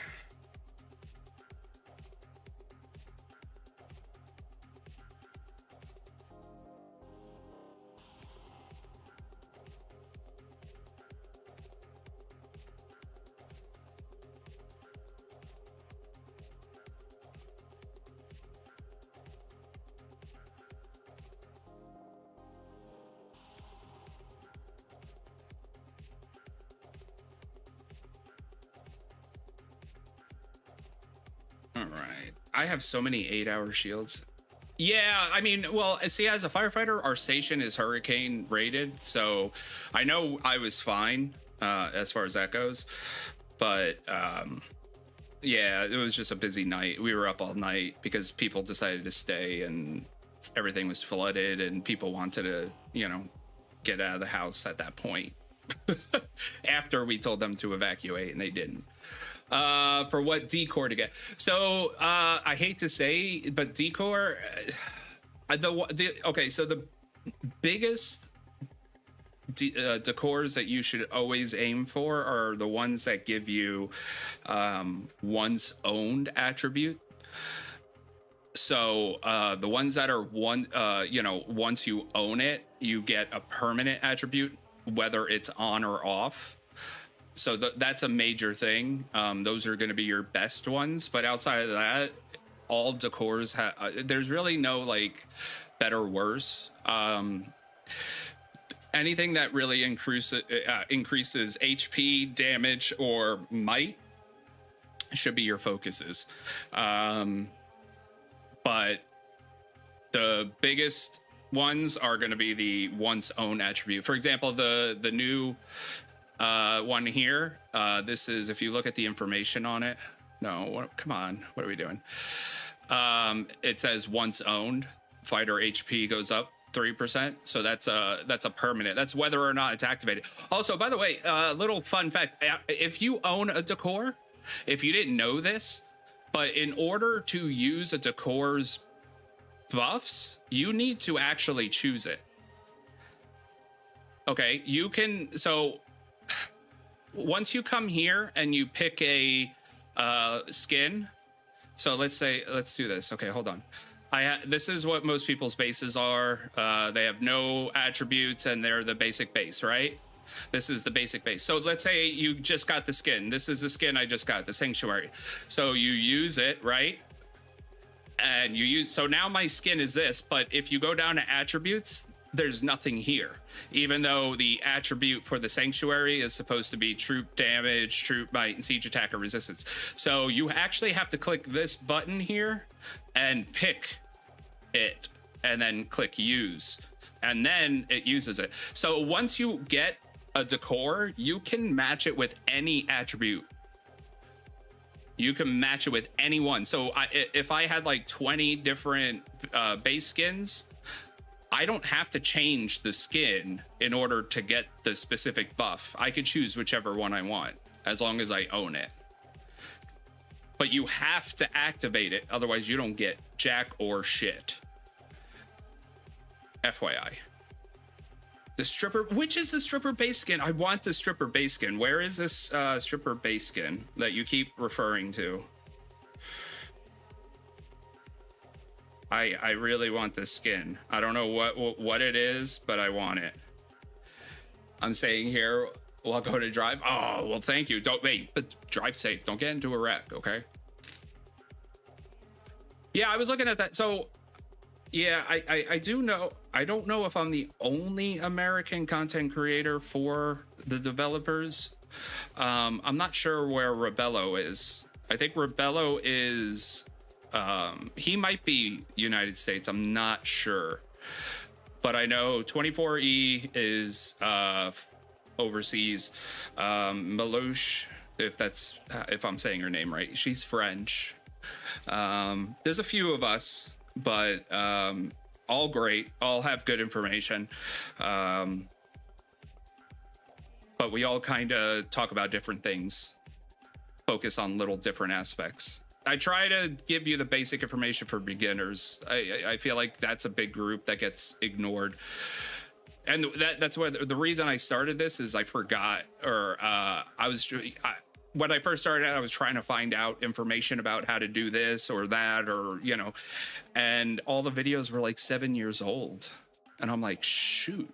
I have so many 8-hour shields. Yeah, I mean, well, see, as a firefighter, our station is hurricane rated, so I know I was fine as far as that goes. But yeah, it was just a busy night. We were up all night because people decided to stay and everything was flooded and people wanted to, you know, get out of the house at that point after we told them to evacuate, and they didn't. For what decor to get. So I hate to say, but decor, okay, so the biggest decors that you should always aim for are the ones that give you once owned attribute. So the ones that are you know, once you own it, you get a permanent attribute, whether it's on or off. So that's a major thing. Those are going to be your best ones. But outside of that, all decors have, there's really no like better or worse. Anything that really increases HP, damage, or might should be your focuses. But the biggest ones are going to be the once owned attribute. For example, the new one here, this is, if you look at the information on it, come on, what are we doing? It says once owned, fighter HP goes up 3%. So that's a permanent. That's whether or not it's activated. Also, by the way, little fun fact: if you own a decor, if you didn't know this, but in order to use a decor's buffs, you need to actually choose it. Okay, you can. So once you come here and you pick a skin, so let's do this. Okay, hold on. This is what most people's bases are. They have no attributes and they're the basic base, right? This is the basic base. So let's say you just got the skin. This is the skin I just got, the Sanctuary. So you use it, right? And so now my skin is this, but if you go down to attributes, there's nothing here, even though the attribute for the Sanctuary is supposed to be troop damage, troop might, and siege attacker resistance. So you actually have to click this button here and pick it and then click use, and then it uses it. So once you get a decor, you can match it with any attribute. You can match it with anyone. So if I had like 20 different base skins, I don't have to change the skin in order to get the specific buff. I could choose whichever one I want as long as I own it. But you have to activate it, otherwise you don't get jack or shit. FYI. The stripper, which is the stripper base skin? I want the stripper base skin. Where is this stripper base skin that you keep referring to? I really want this skin. I don't know what it is, but I want it. I'm staying here while I go to drive. Oh, well, thank you. Don't wait, but drive safe. Don't get into a wreck, okay? Yeah, I was looking at that. So, yeah, I do know. I don't know if I'm the only American content creator for the developers. I'm not sure where Rebello is. I think Rebello is... he might be United States. I'm not sure, but I know 24E is overseas. Melouche, if I'm saying her name right, she's French. There's a few of us, but all great, all have good information. But we all kind of talk about different things, focus on little different aspects. I try to give you the basic information for beginners. I feel like that's a big group that gets ignored. And that's what the reason I started this is I forgot, or when I first started out, I was trying to find out information about how to do this or that, or, you know, and all the videos were like 7 years old. And I'm like, shoot.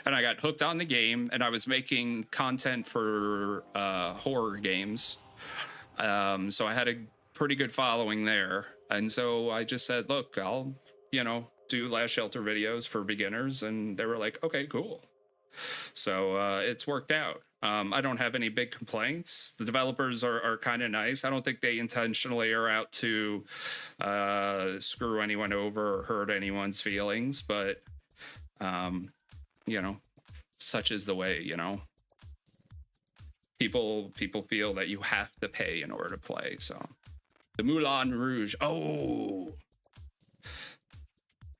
And I got hooked on the game, and I was making content for horror games. So I had a pretty good following there, and so I just said, look, I'll do Last Shelter videos for beginners, and they were like, okay, cool. So it's worked out. I don't have any big complaints. The developers are kind of nice. I don't think they intentionally are out to screw anyone over or hurt anyone's feelings, but such is the way. People feel that you have to pay in order to play. So the Moulin Rouge. Oh,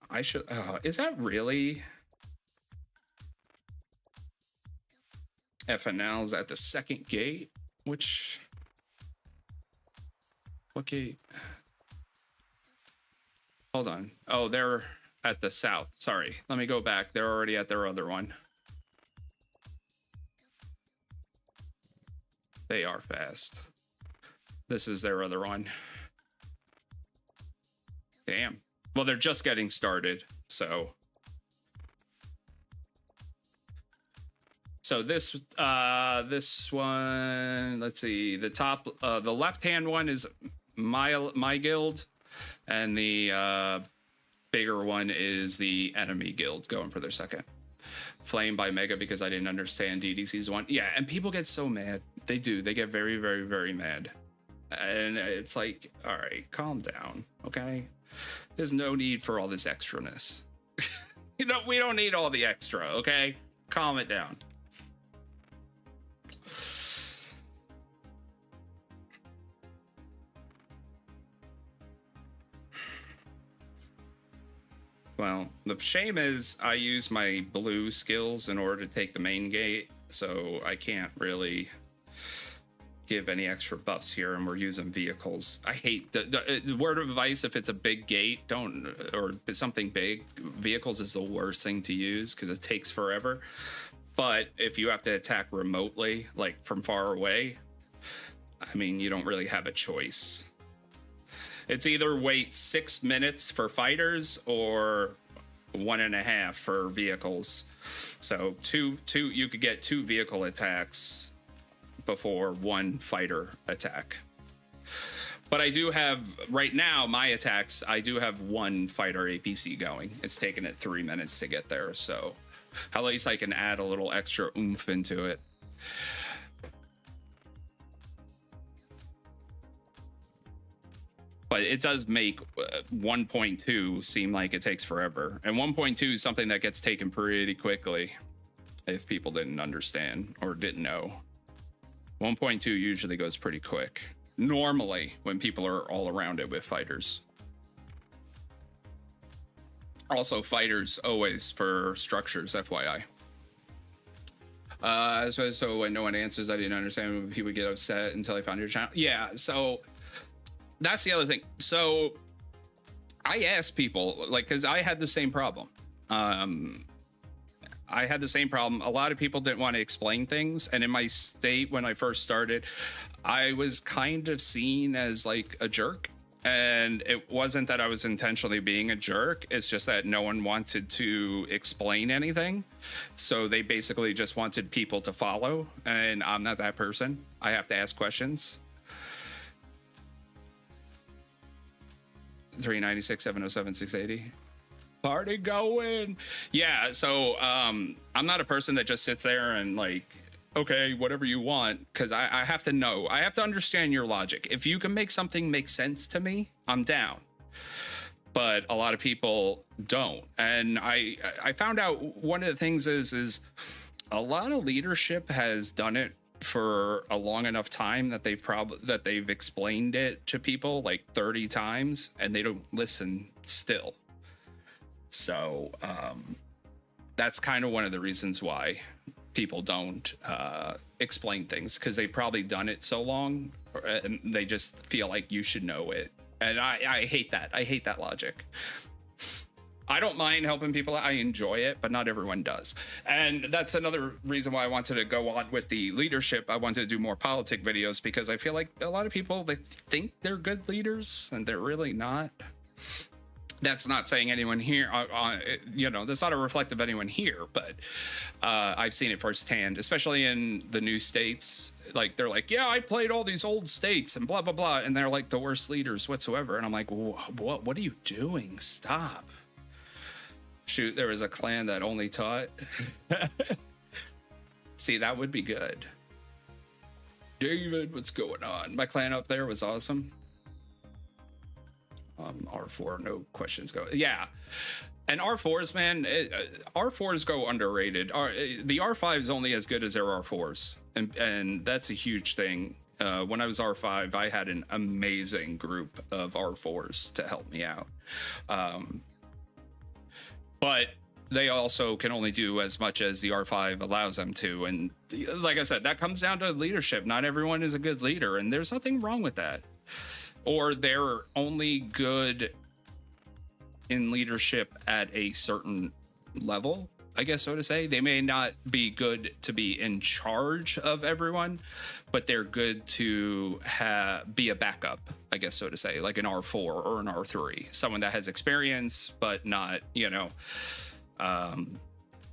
I should. Is that really? FNL's at the second gate. What gate? Hold on. Oh, they're at the south. Sorry. Let me go back. They're already at their other one. They are fast. This is their other one. Damn. Well, they're just getting started, so. So this one, let's see. The top, the left-hand one is my guild, and the bigger one is the enemy guild going for their second. Flame by Mega because I didn't understand DDC's one. Yeah, and people get so mad. They do. They get very, very, very mad. And it's like, all right, calm down, okay? There's no need for all this extraness. We don't need all the extra, okay? Calm it down. Well, the shame is I use my blue skills in order to take the main gate, so I can't really give any extra buffs here, and we're using vehicles. I hate the word of advice: if it's a big gate, don't, or something big, vehicles is the worst thing to use because it takes forever. But if you have to attack remotely, like from far away, I mean, you don't really have a choice. It's either wait 6 minutes for fighters or 1.5 for vehicles. So two, you could get 2 vehicle attacks before 1 fighter attack. But I do have, right now, my attacks, I do have 1 fighter APC going. It's taken it 3 minutes to get there, so at least I can add a little extra oomph into it. But it does make 1.2 seem like it takes forever. And 1.2 is something that gets taken pretty quickly if people didn't understand or didn't know. 1.2 usually goes pretty quick. Normally, when people are all around it with fighters. Also, fighters always for structures, FYI. So when no one answers, I didn't understand when people get upset until I found your channel. Yeah, so that's the other thing. So I asked people, like, because I had the same problem. I had the same problem. A lot of people didn't want to explain things. And in my state, when I first started, I was kind of seen as like a jerk. And it wasn't that I was intentionally being a jerk. It's just that no one wanted to explain anything. So they basically just wanted people to follow. And I'm not that person. I have to ask questions. 396, 707, 680. Party going. Yeah, so I'm not a person that just sits there and like, okay, whatever you want, because I have to know. I have to understand your logic. If you can make something make sense to me, I'm down. But a lot of people don't. And I found out one of the things is a lot of leadership has done it for a long enough time that they've explained it to people like 30 times and they don't listen still. So that's kind of one of the reasons why people don't explain things, because they've probably done it so long and they just feel like you should know it. And I hate that. I hate that logic. I don't mind helping people. I enjoy it, but not everyone does. And that's another reason why I wanted to go on with the leadership. I wanted to do more politic videos because I feel like a lot of people, they think they're good leaders and they're really not. That's not saying anyone here, you know, that's not a reflective of anyone here, but I've seen it firsthand, especially in the new states. Like, they're like, yeah, I played all these old states and blah, blah, blah. And they're like the worst leaders whatsoever. And I'm like, what are you doing? Stop. Shoot, there was a clan that only taught. See, that would be good. David, what's going on? My clan up there was awesome. R4, no questions go. Yeah. And R4s, man, R4s go underrated. The R5 is only as good as their R4s. And that's a huge thing. When I was R5, I had an amazing group of R4s to help me out. But they also can only do as much as the R5 allows them to. And like I said, that comes down to leadership. Not everyone is a good leader, and there's nothing wrong with that. Or they're only good in leadership at a certain level, I guess so to say. They may not be good to be in charge of everyone, but they're good to be a backup, I guess so to say, like an R4 or an R3, someone that has experience, but not, you know,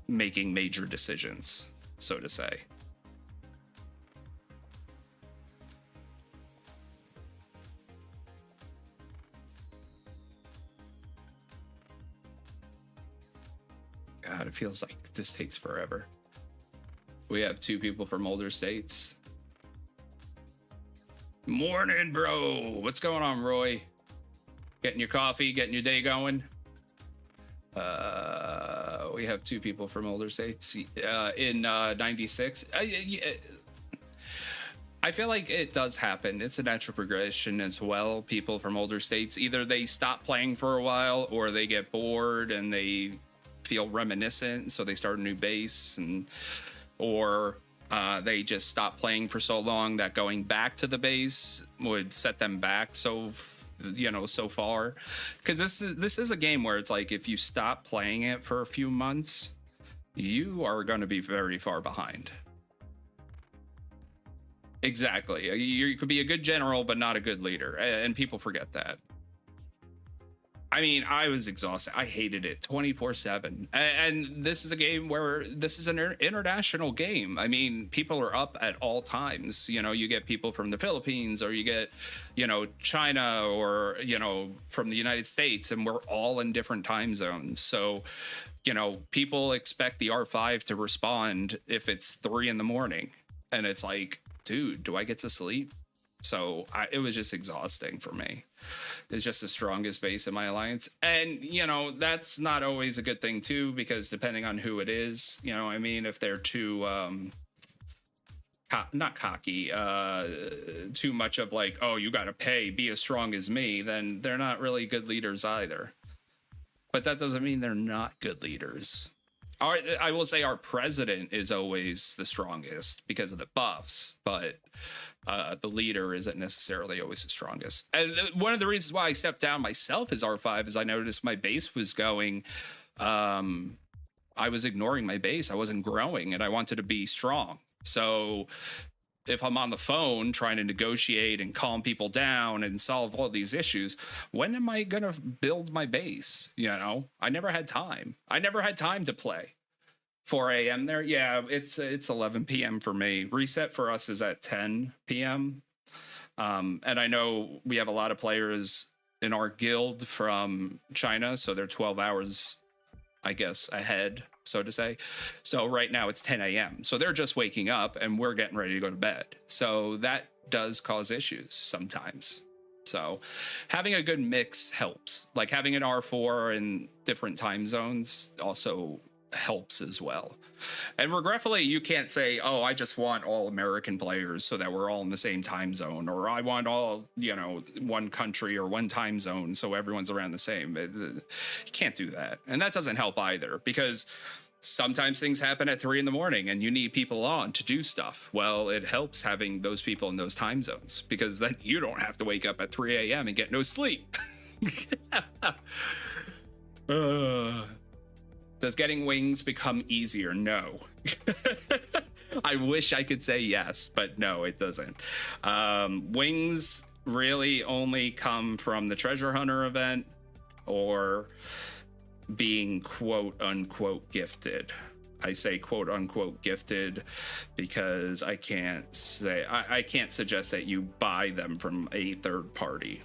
making major decisions, so to say. God, it feels like this takes forever. We have 2 people from older states. Morning, bro. What's going on, Roy? Getting your coffee, getting your day going? We have 2 people from older states in 96. I feel like it does happen. It's a natural progression as well. People from older states, either they stop playing for a while or they get bored and they feel reminiscent, so they start a new base, and or they just stop playing for so long that going back to the base would set them back so far. Because this is a game where it's like if you stop playing it for a few months, you are going to be very far behind. Exactly. You could be a good general, but not a good leader. And people forget that. I mean, I was exhausted. I hated it 24/7. And this is a game where this is an international game. I mean, people are up at all times. You get people from the Philippines, or you get, China, or, from the United States, and we're all in different time zones. So, people expect the R5 to respond if it's 3 a.m. And it's like, dude, do I get to sleep? So it was just exhausting for me. It's just the strongest base in my alliance. And, that's not always a good thing, too, because depending on who it is, if they're too, not cocky, too much of like, oh, you got to be as strong as me, then they're not really good leaders either. But that doesn't mean they're not good leaders. I will say our president is always the strongest because of the buffs, but the leader isn't necessarily always the strongest. And one of the reasons why I stepped down myself as R5 is I noticed my base was going. I was ignoring my base. I wasn't growing, and I wanted to be strong. So if I'm on the phone trying to negotiate and calm people down and solve all these issues, when am I going to build my base? I never had time. I never had time to play. 4 a.m. there. Yeah, it's 11 p.m. for me. Reset for us is at 10 p.m. And I know we have a lot of players in our guild from China, so they're 12 hours, I guess, ahead, so to say. So right now it's 10 a.m. So they're just waking up and we're getting ready to go to bed. So that does cause issues sometimes. So having a good mix helps. Like having an R4 in different time zones also helps as well. And regretfully, you can't say, oh, I just want all American players so that we're all in the same time zone, or I want all, one country or one time zone so everyone's around the same. You can't do that. And that doesn't help either, because sometimes things happen at 3 a.m. and you need people on to do stuff. Well, it helps having those people in those time zones, because then you don't have to wake up at 3 a.m. and get no sleep. Does getting wings become easier? No. I wish I could say yes, but no, it doesn't. Wings really only come from the treasure hunter event or being quote unquote gifted. I say quote unquote gifted because I can't suggest that you buy them from a third party.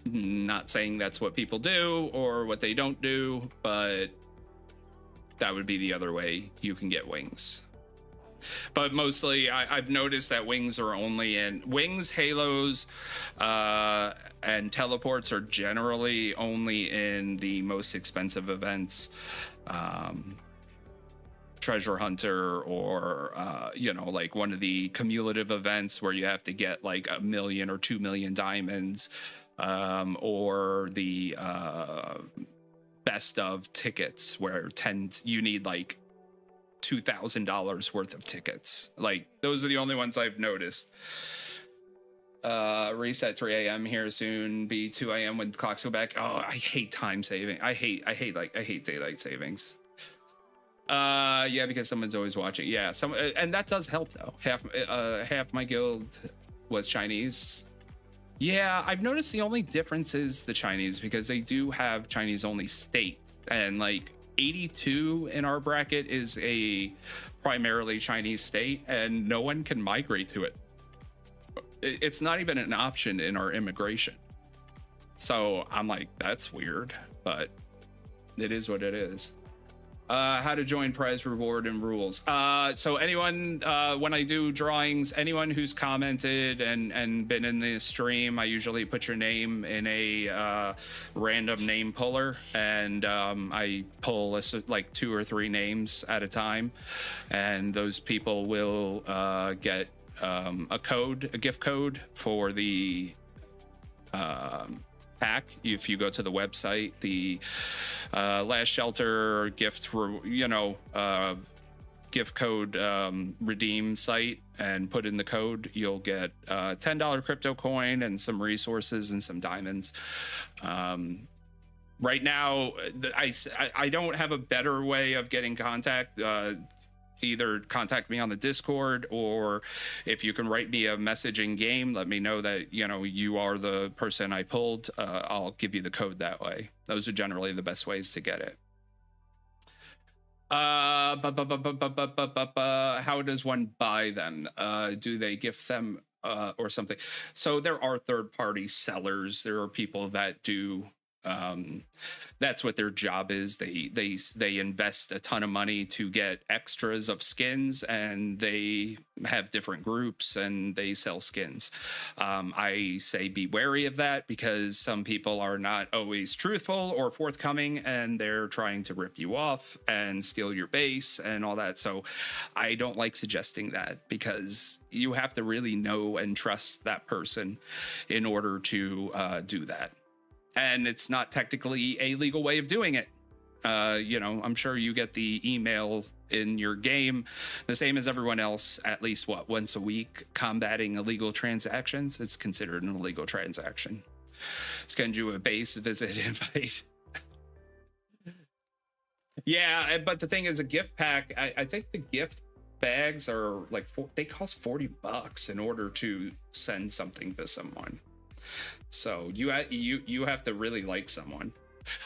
Not saying that's what people do or what they don't do, but that would be the other way you can get wings. But mostly I've noticed that wings are only in wings, halos, and teleports are generally only in the most expensive events. Treasure hunter, or like one of the cumulative events where you have to get like 1 million or 2 million diamonds, or the best of tickets where you need like $2,000 worth of tickets. Like those are the only ones I've noticed. Reset 3 a.m. here soon, be 2 a.m. when clocks go back. Oh, I hate time saving. I hate daylight savings. Yeah, because someone's always watching. Yeah, and that does help though. Half my guild was Chinese. Yeah, I've noticed the only difference is the Chinese, because they do have Chinese only states, and like 82 in our bracket is a primarily Chinese state, and no one can migrate to it. It's not even an option in our immigration. So I'm like, that's weird, but it is what it is. How to join, prize, reward, and rules. So anyone, when I do drawings, anyone who's commented and been in the stream, I usually put your name in a random name puller, and I pull like 2 or 3 names at a time, and those people will get a gift code for the pack. If you go to the website, the Last Shelter gift, gift code redeem site, and put in the code, you'll get a $10 crypto coin and some resources and some diamonds. Right now, I don't have a better way of getting contact. Either contact me on the Discord, or if you can write me a message in game, let me know that you are the person I pulled. I'll give you the code that way. Those are generally the best ways to get it. How does one buy them? Do they gift them or something? So there are third-party sellers. There are people that do. That's what their job is. They invest a ton of money to get extras of skins, and they have different groups and they sell skins. I say be wary of that, because some people are not always truthful or forthcoming, and they're trying to rip you off and steal your base and all that. So I don't like suggesting that, because you have to really know and trust that person in order to do that. And it's not technically a legal way of doing it. I'm sure you get the email in your game, the same as everyone else, at least once a week, combating illegal transactions. It's considered an illegal transaction. Send you a base visit invite. Yeah, but the thing is, a gift pack, I think the gift bags are like, they cost $40 in order to send something to someone. So you have to really like someone.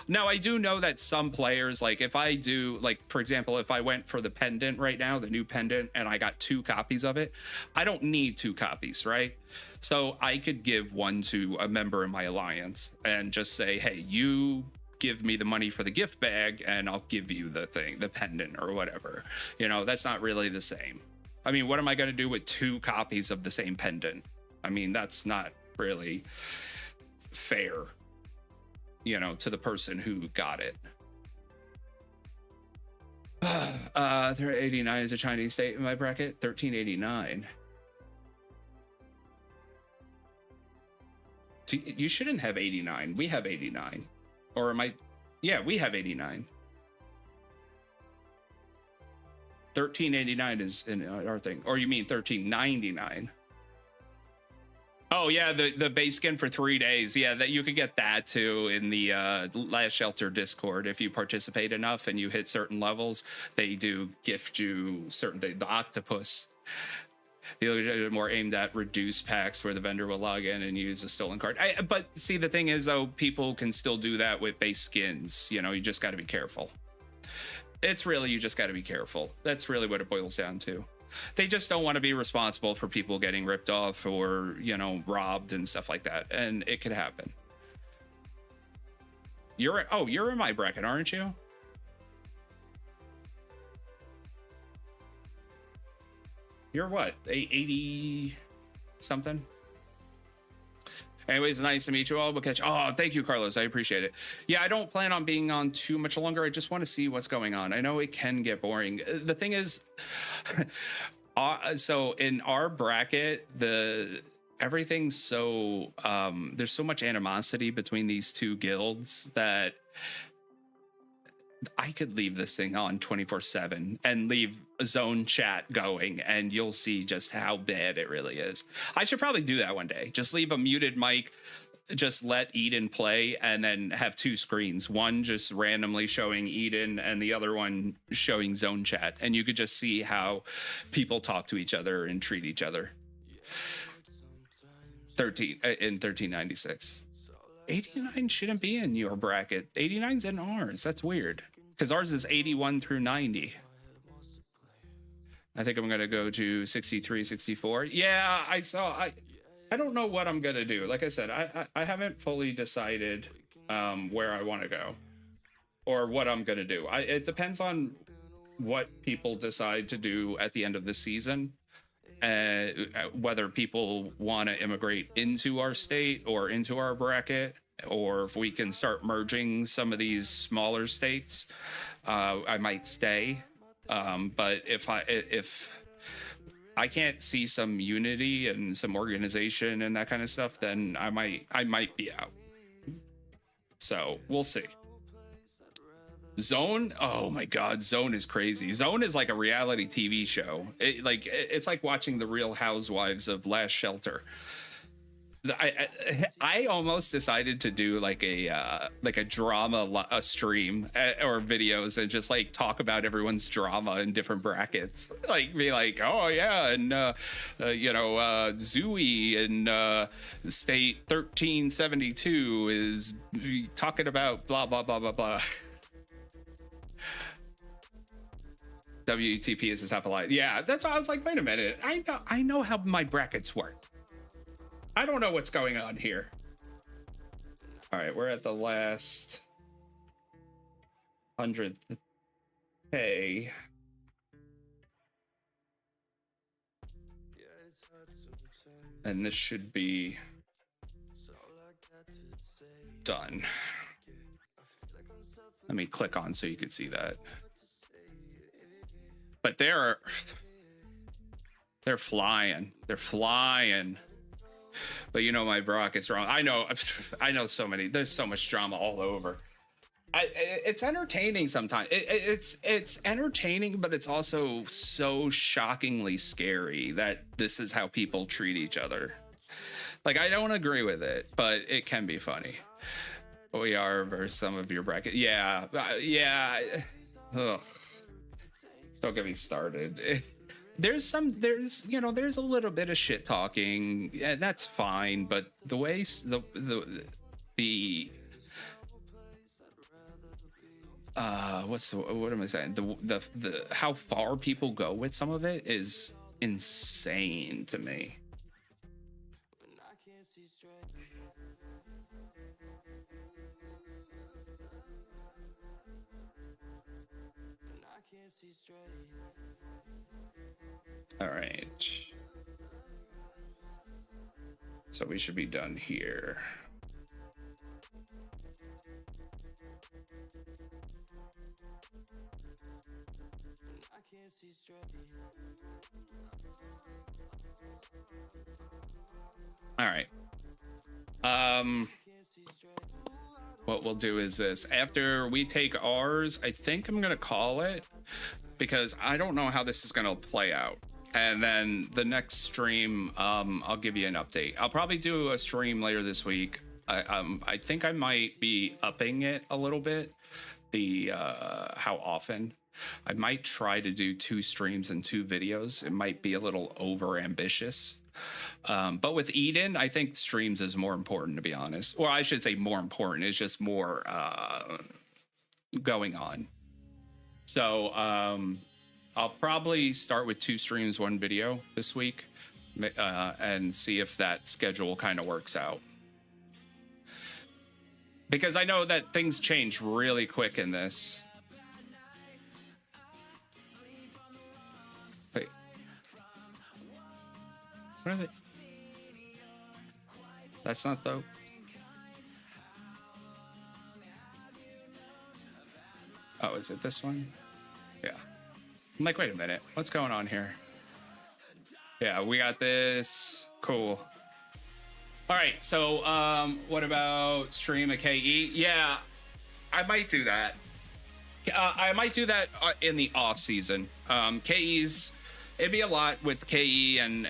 Now, I do know that some players, like if I do, like, for example, if I went for the pendant right now, the new pendant, and I got 2 copies of it, I don't need 2 copies, right? So I could give one to a member in my alliance and just say, hey, you give me the money for the gift bag and I'll give you the pendant or whatever. That's not really the same. I mean, what am I going to do with 2 copies of the same pendant? I mean, that's not really fair, to the person who got it. 389 is a Chinese state in my bracket. 1389. You shouldn't have 89. We have 89. Or am I? Yeah, we have 89. 1389 is in our thing. Or you mean 1399? Oh yeah, the base skin for 3 days. Yeah, that you could get that too in the Last Shelter Discord if you participate enough and you hit certain levels. They do gift you certain things. The octopus. The other more aimed at reduced packs where the vendor will log in and use a stolen card. But see, the thing is though, people can still do that with base skins. You just got to be careful. You just got to be careful. That's really what it boils down to. They just don't want to be responsible for people getting ripped off or, robbed and stuff like that. And it could happen. You're in my bracket, aren't you? You're what? 80 something? Anyways, nice to meet you all. We'll catch. Oh, thank you, Carlos. I appreciate it. Yeah, I don't plan on being on too much longer. I just want to see what's going on. I know it can get boring. The thing is, so in our bracket, everything's so there's so much animosity between these 2 guilds that I could leave this thing on 24/7 and leave zone chat going, and you'll see just how bad it really is. I should probably do that one day. Just leave a muted mic, just let Eden play, and then have 2 screens. One just randomly showing Eden and the other one showing zone chat. And you could just see how people talk to each other and treat each other. 1396. 89 shouldn't be in your bracket. 89's in ours. That's weird. Because ours is 81 through 90. I think I'm going to go to 63, 64. Yeah, I don't know what I'm going to do. Like I said, I haven't fully decided where I want to go. or what I'm gonna do. It depends on what people decide to do at the end of the season, uh, whether people want to immigrate into our state or into our bracket, or if we can start merging some of these smaller states. I might stay, but if I can't see some unity and some organization and that kind of stuff, then I might be out. So we'll see. Zone, oh my god, Zone is crazy. Zone is like a reality TV show. It's like watching the Real Housewives of Last Shelter. I almost decided to do like a drama stream or videos and just like talk about everyone's drama in different brackets. Like be like, oh yeah, and Zooey in state 1372 is talking about blah blah blah blah blah. WTP is a top of line. Yeah, that's why I was like, wait a minute. I know how my brackets work. I don't know what's going on here. All right, we're at the last 100K. And this should be done. Let me click on so you can see that. But they're flying. They're flying. But you know my bracket's wrong. I know so many. There's so much drama all over. It's entertaining sometimes. It's entertaining, but it's also so shockingly scary that this is how people treat each other. Like, I don't agree with it, but it can be funny. We are versus some of your bracket. Yeah. Ugh. Don't get me started. There's a little bit of shit talking, and that's fine. But the way what am I saying? The how far people go with some of it is insane to me. All right. So we should be done here. All right. What we'll do is this. After we take ours, I think I'm gonna call it, because I don't know how this is gonna play out. And then the next stream, I'll give you an update. I'll probably do a stream later this week. I think I might be upping it a little bit. How often. I might try to do 2 streams and 2 videos. It might be a little over ambitious. But with Eden, I think streams is more important, to be honest. Or I should say more important. It's just more going on. So I'll probably start with 2 streams, 1 video this week, and see if that schedule kind of works out. Because I know that things change really quick in this. Wait. What are they? That's not though. Oh, is it this one? Yeah. I'm like, wait a minute. What's going on here? Yeah, we got this. Cool. All right, so what about stream a KE? Yeah, I might do that. I might do that in the off season. KE's, it'd be a lot with KE and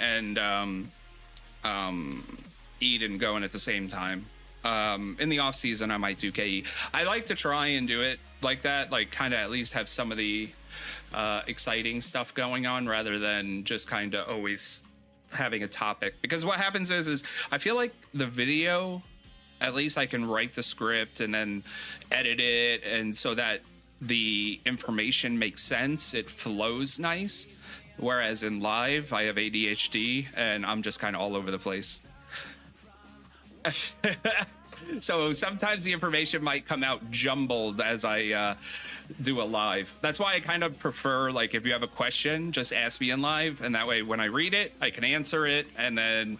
Eden going at the same time. In the off season, I might do KE. I like to try and do it like that, like kind of at least have some of the exciting stuff going on rather than just kind of always having a topic. Because what happens is I feel like the video, at least I can write the script and then edit it, and so that the information makes sense, it flows nice. Whereas in live, I have ADHD and I'm just kind of all over the place. So sometimes the information might come out jumbled as I do a live. That's why I kind of prefer, like, if you have a question, just ask me in live, and that way when I read it, I can answer it and then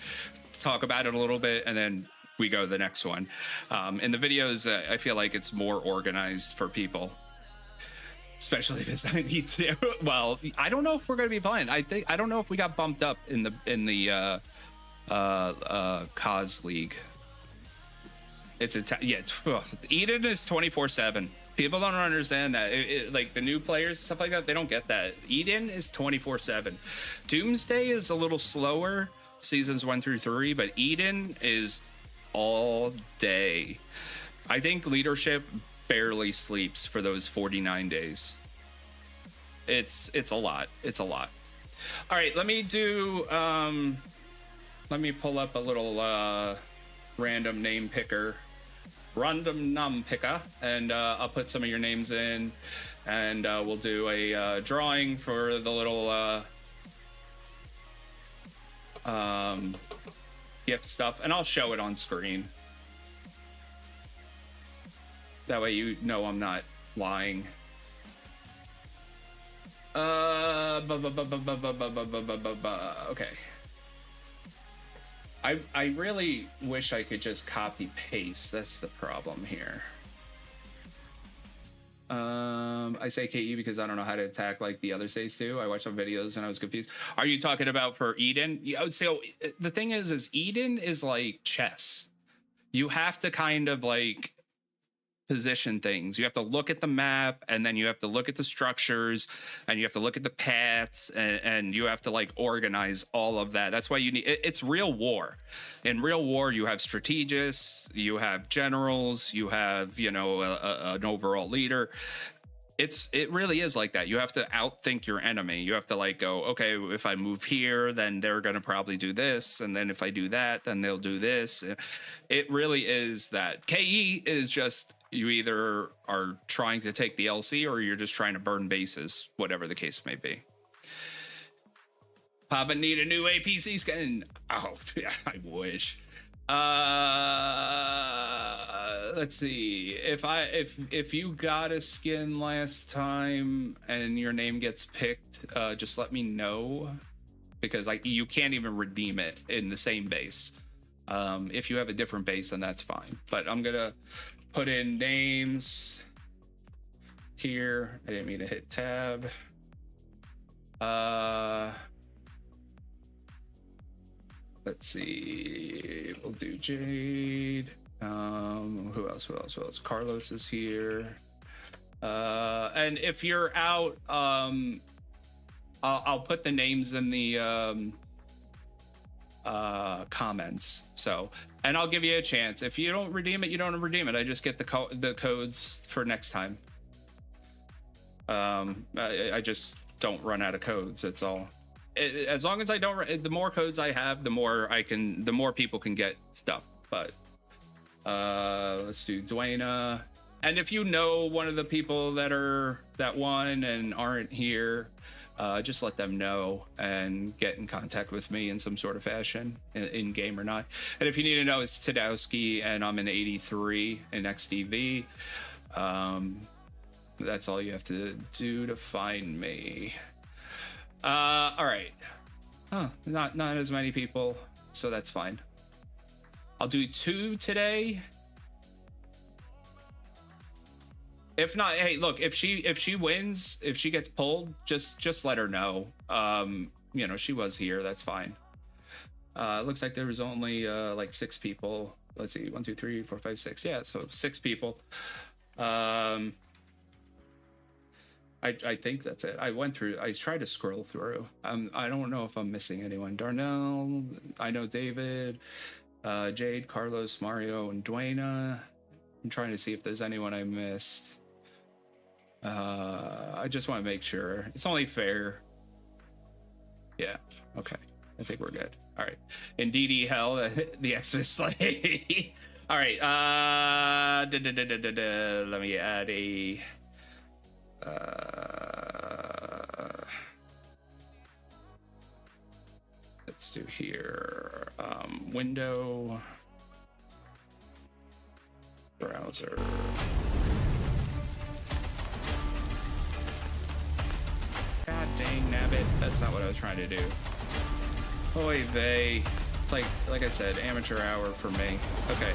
talk about it a little bit, and then we go to the next one. In the videos, I feel like it's more organized for people, especially if it's 92. Well, I don't know if we're going to be playing. I don't know if we got bumped up in the cause league. It's Eden is 24/7. People don't understand that. Like the new players, stuff like that, they don't get that. Eden is 24/7. Doomsday is a little slower, seasons 1 through 3, but Eden is all day. I think leadership barely sleeps for those 49 days. It's a lot. It's a lot. All right, let me do let me pull up a little random num picker, and I'll put some of your names in, and we'll do a drawing for the little gift stuff, and I'll show it on screen. That way you know I'm not lying. Okay. I really wish I could just copy paste. That's the problem here. I say KE because I don't know how to attack like the other states do. I watched some videos and I was confused. Are you talking about for Eden? Yeah, I would say the thing is Eden is like chess. You have to kind of like position things. You have to look at the map, and then you have to look at the structures, and you have to look at the paths, and you have to like organize all of that. That's why you need it's real war. In real war, you have strategists, you have generals, you have, you know, an overall leader. It really is like that. You have to outthink your enemy. You have to like go, okay, if I move here, then they're going to probably do this, and then if I do that, then they'll do this. It really is that. KE is just, you either are trying to take the LC or you're just trying to burn bases, whatever the case may be. Papa need a new APC skin. Oh, yeah, I wish. Let's see. If you got a skin last time and your name gets picked, just let me know, because like you can't even redeem it in the same base. If you have a different base, then that's fine. But I'm gonna put in names here. I didn't mean to hit tab. Let's see. We'll do Jade. Who else? Carlos is here. And if you're out, I'll put the names in the comments. So, and I'll give you a chance. If you don't redeem it, you don't redeem it. I just get the codes for next time. I just don't run out of codes. That's all. As long as I don't, the more codes I have, the more people can get stuff. But let's do Dwayna. And if you know one of the people that won and aren't here, just let them know and get in contact with me in some sort of fashion, in game or not. And if you need to know, it's Tadowski, and I'm in 83 in XDV. That's all you have to do to find me. All right. Not as many people, so that's fine. I'll do 2 today. If not, hey, look, if she wins, if she gets pulled, just let her know. You know, she was here, that's fine. Looks like there was only like 6 people. Let's see, 1, 2, 3, 4, 5, 6. Yeah, so 6 people. I think that's it. I tried to scroll through. I don't know if I'm missing anyone. Darnell, I know David, Jade, Carlos, Mario, and Dwayna. I'm trying to see if there's anyone I missed. I just want to make sure. It's only fair. Yeah, okay. I think we're good. All right. Indeedy hell, the Xmas sleigh. All right. Let me add a... let's do here window. Browser. God dang nabbit. That's not what I was trying to do. Oy vey. It's like I said, amateur hour for me. Okay.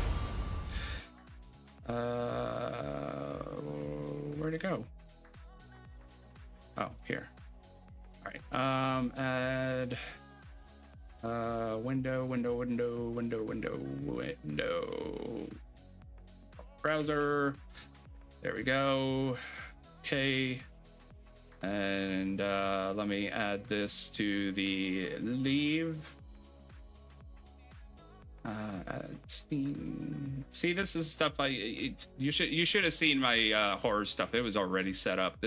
Where'd it go? Oh, here. All right. Add window. Browser. There we go. Okay. And let me add this to the leave. Steam. See, this is stuff you should have seen my horror stuff. It was already set up.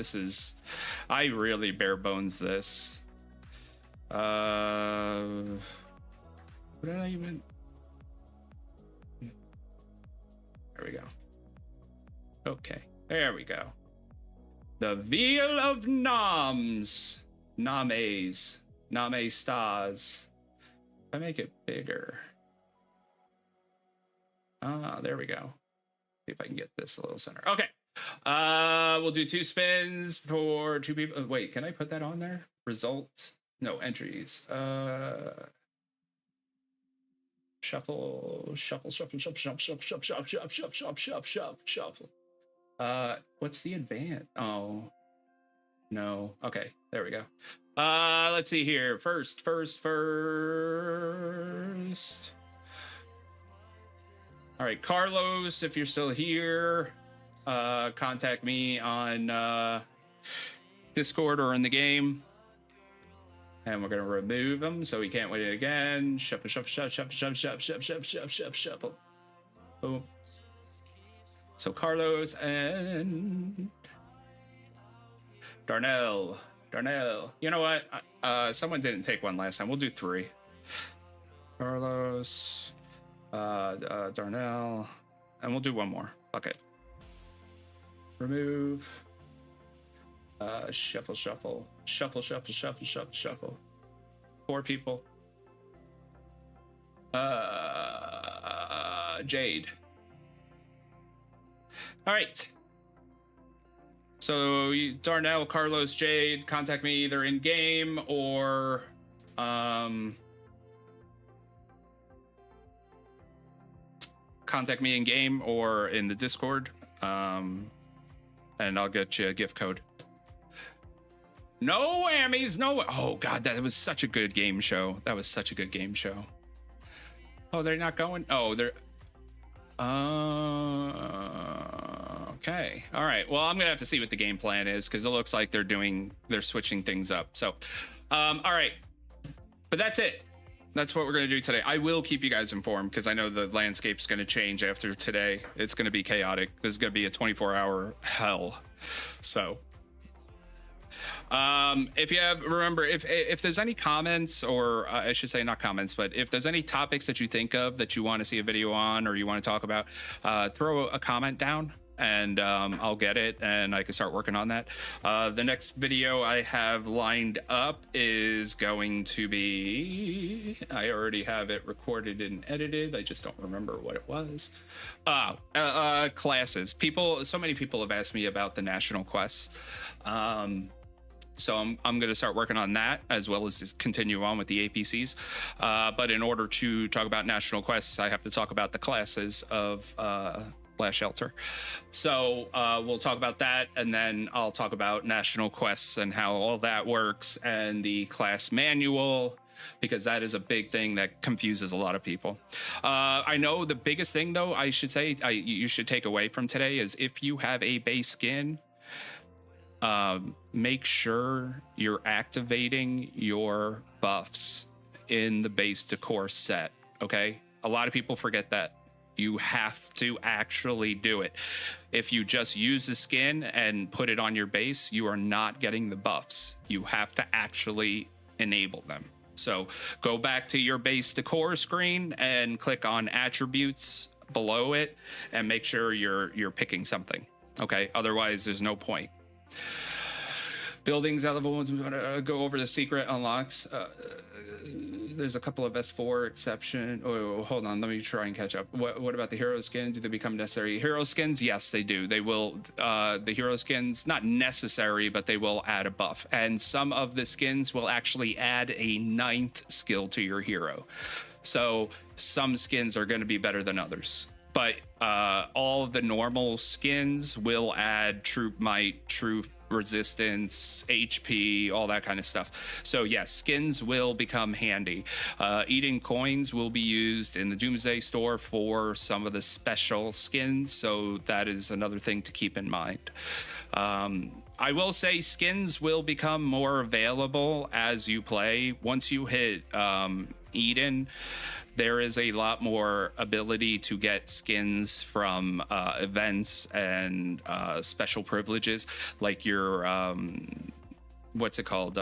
I really bare bones this. What did I even? There we go. Okay, there we go. The Veil of Noms. Names. Name stars. If I make it bigger. There we go. See if I can get this a little center. Okay. We'll do 2 spins for 2 people. Wait, can I put that on there? Results? No, entries. Shuffle. What's the advance? Oh, no. Okay, there we go. Let's see here. First. All right, Carlos, if you're still here, contact me on Discord or in the game. And we're gonna remove him so he can't win it again. Shuffle. Boom. So Carlos and Darnell. You know what? Someone didn't take one last time. We'll do 3. Carlos, Darnell, and we'll do 1 more. Okay. Remove. Shuffle. 4 people. Jade. All right. So Darnell, Carlos, Jade, contact me either in game or contact me in game or in the Discord, and I'll get you a gift code. No whammies, no. Oh God, that was such a good game show. Oh, they're not going. Oh, they're. Okay. All right. Well, I'm gonna have to see what the game plan is because it looks like they're switching things up. So, all right. But that's it. That's what we're gonna do today. I will keep you guys informed because I know the landscape's gonna change after today. It's gonna be chaotic. This is gonna be a 24-hour hell. So. If you have, remember, if there's any comments, or I should say not comments, but if there's any topics that you think of that you want to see a video on or you want to talk about, throw a comment down and I'll get it and I can start working on that. The next video I have lined up is going to be, I already have it recorded and edited. I just don't remember what it was. Classes. So many people have asked me about the national quests. So I'm going to start working on that as well as just continue on with the APCs. But in order to talk about national quests, I have to talk about the classes of Last Shelter. So we'll talk about that, and then I'll talk about national quests and how all that works and the class manual, because that is a big thing that confuses a lot of people. I know the biggest thing, though, I should say you should take away from today is if you have a base skin, make sure you're activating your buffs in the base decor set. Okay, a lot of people forget that. You have to actually do it. If you just use the skin and put it on your base, you are not getting the buffs. You have to actually enable them. So go back to your base decor screen and click on attributes below it and make sure you're picking something. Okay, otherwise there's no point. Buildings at level 1, go over the secret unlocks. there's a couple of S4 exception. Oh, hold on, let me try and catch up. What about the hero skin? Do they become necessary? Hero skins, yes, they do. They will. The hero skins, not necessary, but they will add a buff, and some of the skins will actually add a 9th skill to your hero. So some skins are going to be better than others, but all of the normal skins will add troop might, troop resistance, HP, all that kind of stuff. So yes, skins will become handy. Eden coins will be used in the Doomsday store for some of the special skins, so that is another thing to keep in mind. I will say skins will become more available as you play. Once you hit Eden, there is a lot more ability to get skins from events and special privileges, like your what's it called,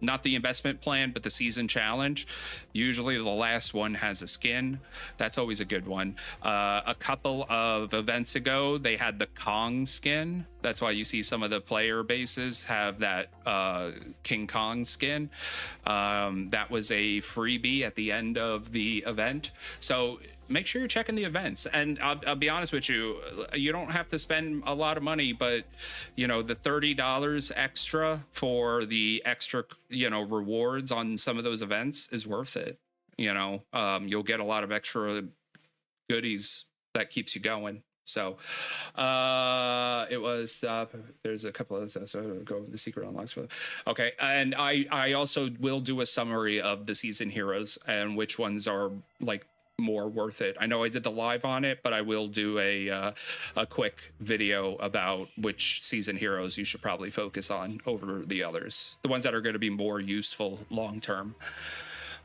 not the investment plan, but the season challenge. Usually the last one has a skin. That's always a good one. A couple of events ago, they had the Kong skin. That's why you see some of the player bases have that King Kong skin. That was a freebie at the end of the event. So make sure you're checking the events. And I'll be honest with you, you don't have to spend a lot of money, but you know, the $30 extra for the extra, you know, rewards on some of those events is worth it. You know, you'll get a lot of extra goodies that keeps you going. So it was there's a couple of so go over the secret unlocks for okay, and I also will do a summary of the season heroes and which ones are like more worth it. I know I did the live on it, but I will do a quick video about which season heroes you should probably focus on over the others, the ones that are going to be more useful long term.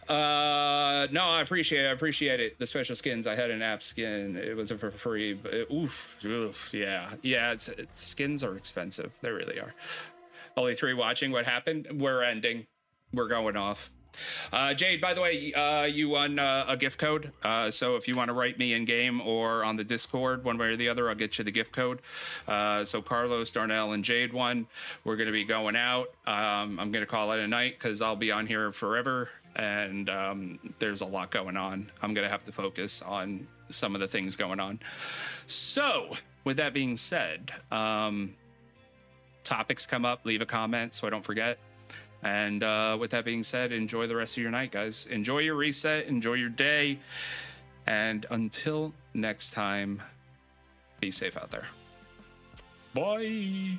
No, I appreciate it. The special skins, I had an app skin, it was for free, but oof, yeah, skins are expensive, they really are. Only 3 watching. What happened? We're ending, we're going off. Jade, by the way, you won a gift code, so if you want to write me in game or on the Discord one way or the other, I'll get you the gift code. So Carlos, Darnell, and Jade won. We're going to be going out. I'm going to call it a night because I'll be on here forever, and there's a lot going on. I'm going to have to focus on some of the things going on. So with that being said, topics come up, leave a comment so I don't forget. And with that being said, enjoy the rest of your night, guys. Enjoy your reset, enjoy your day. And until next time, be safe out there. Bye.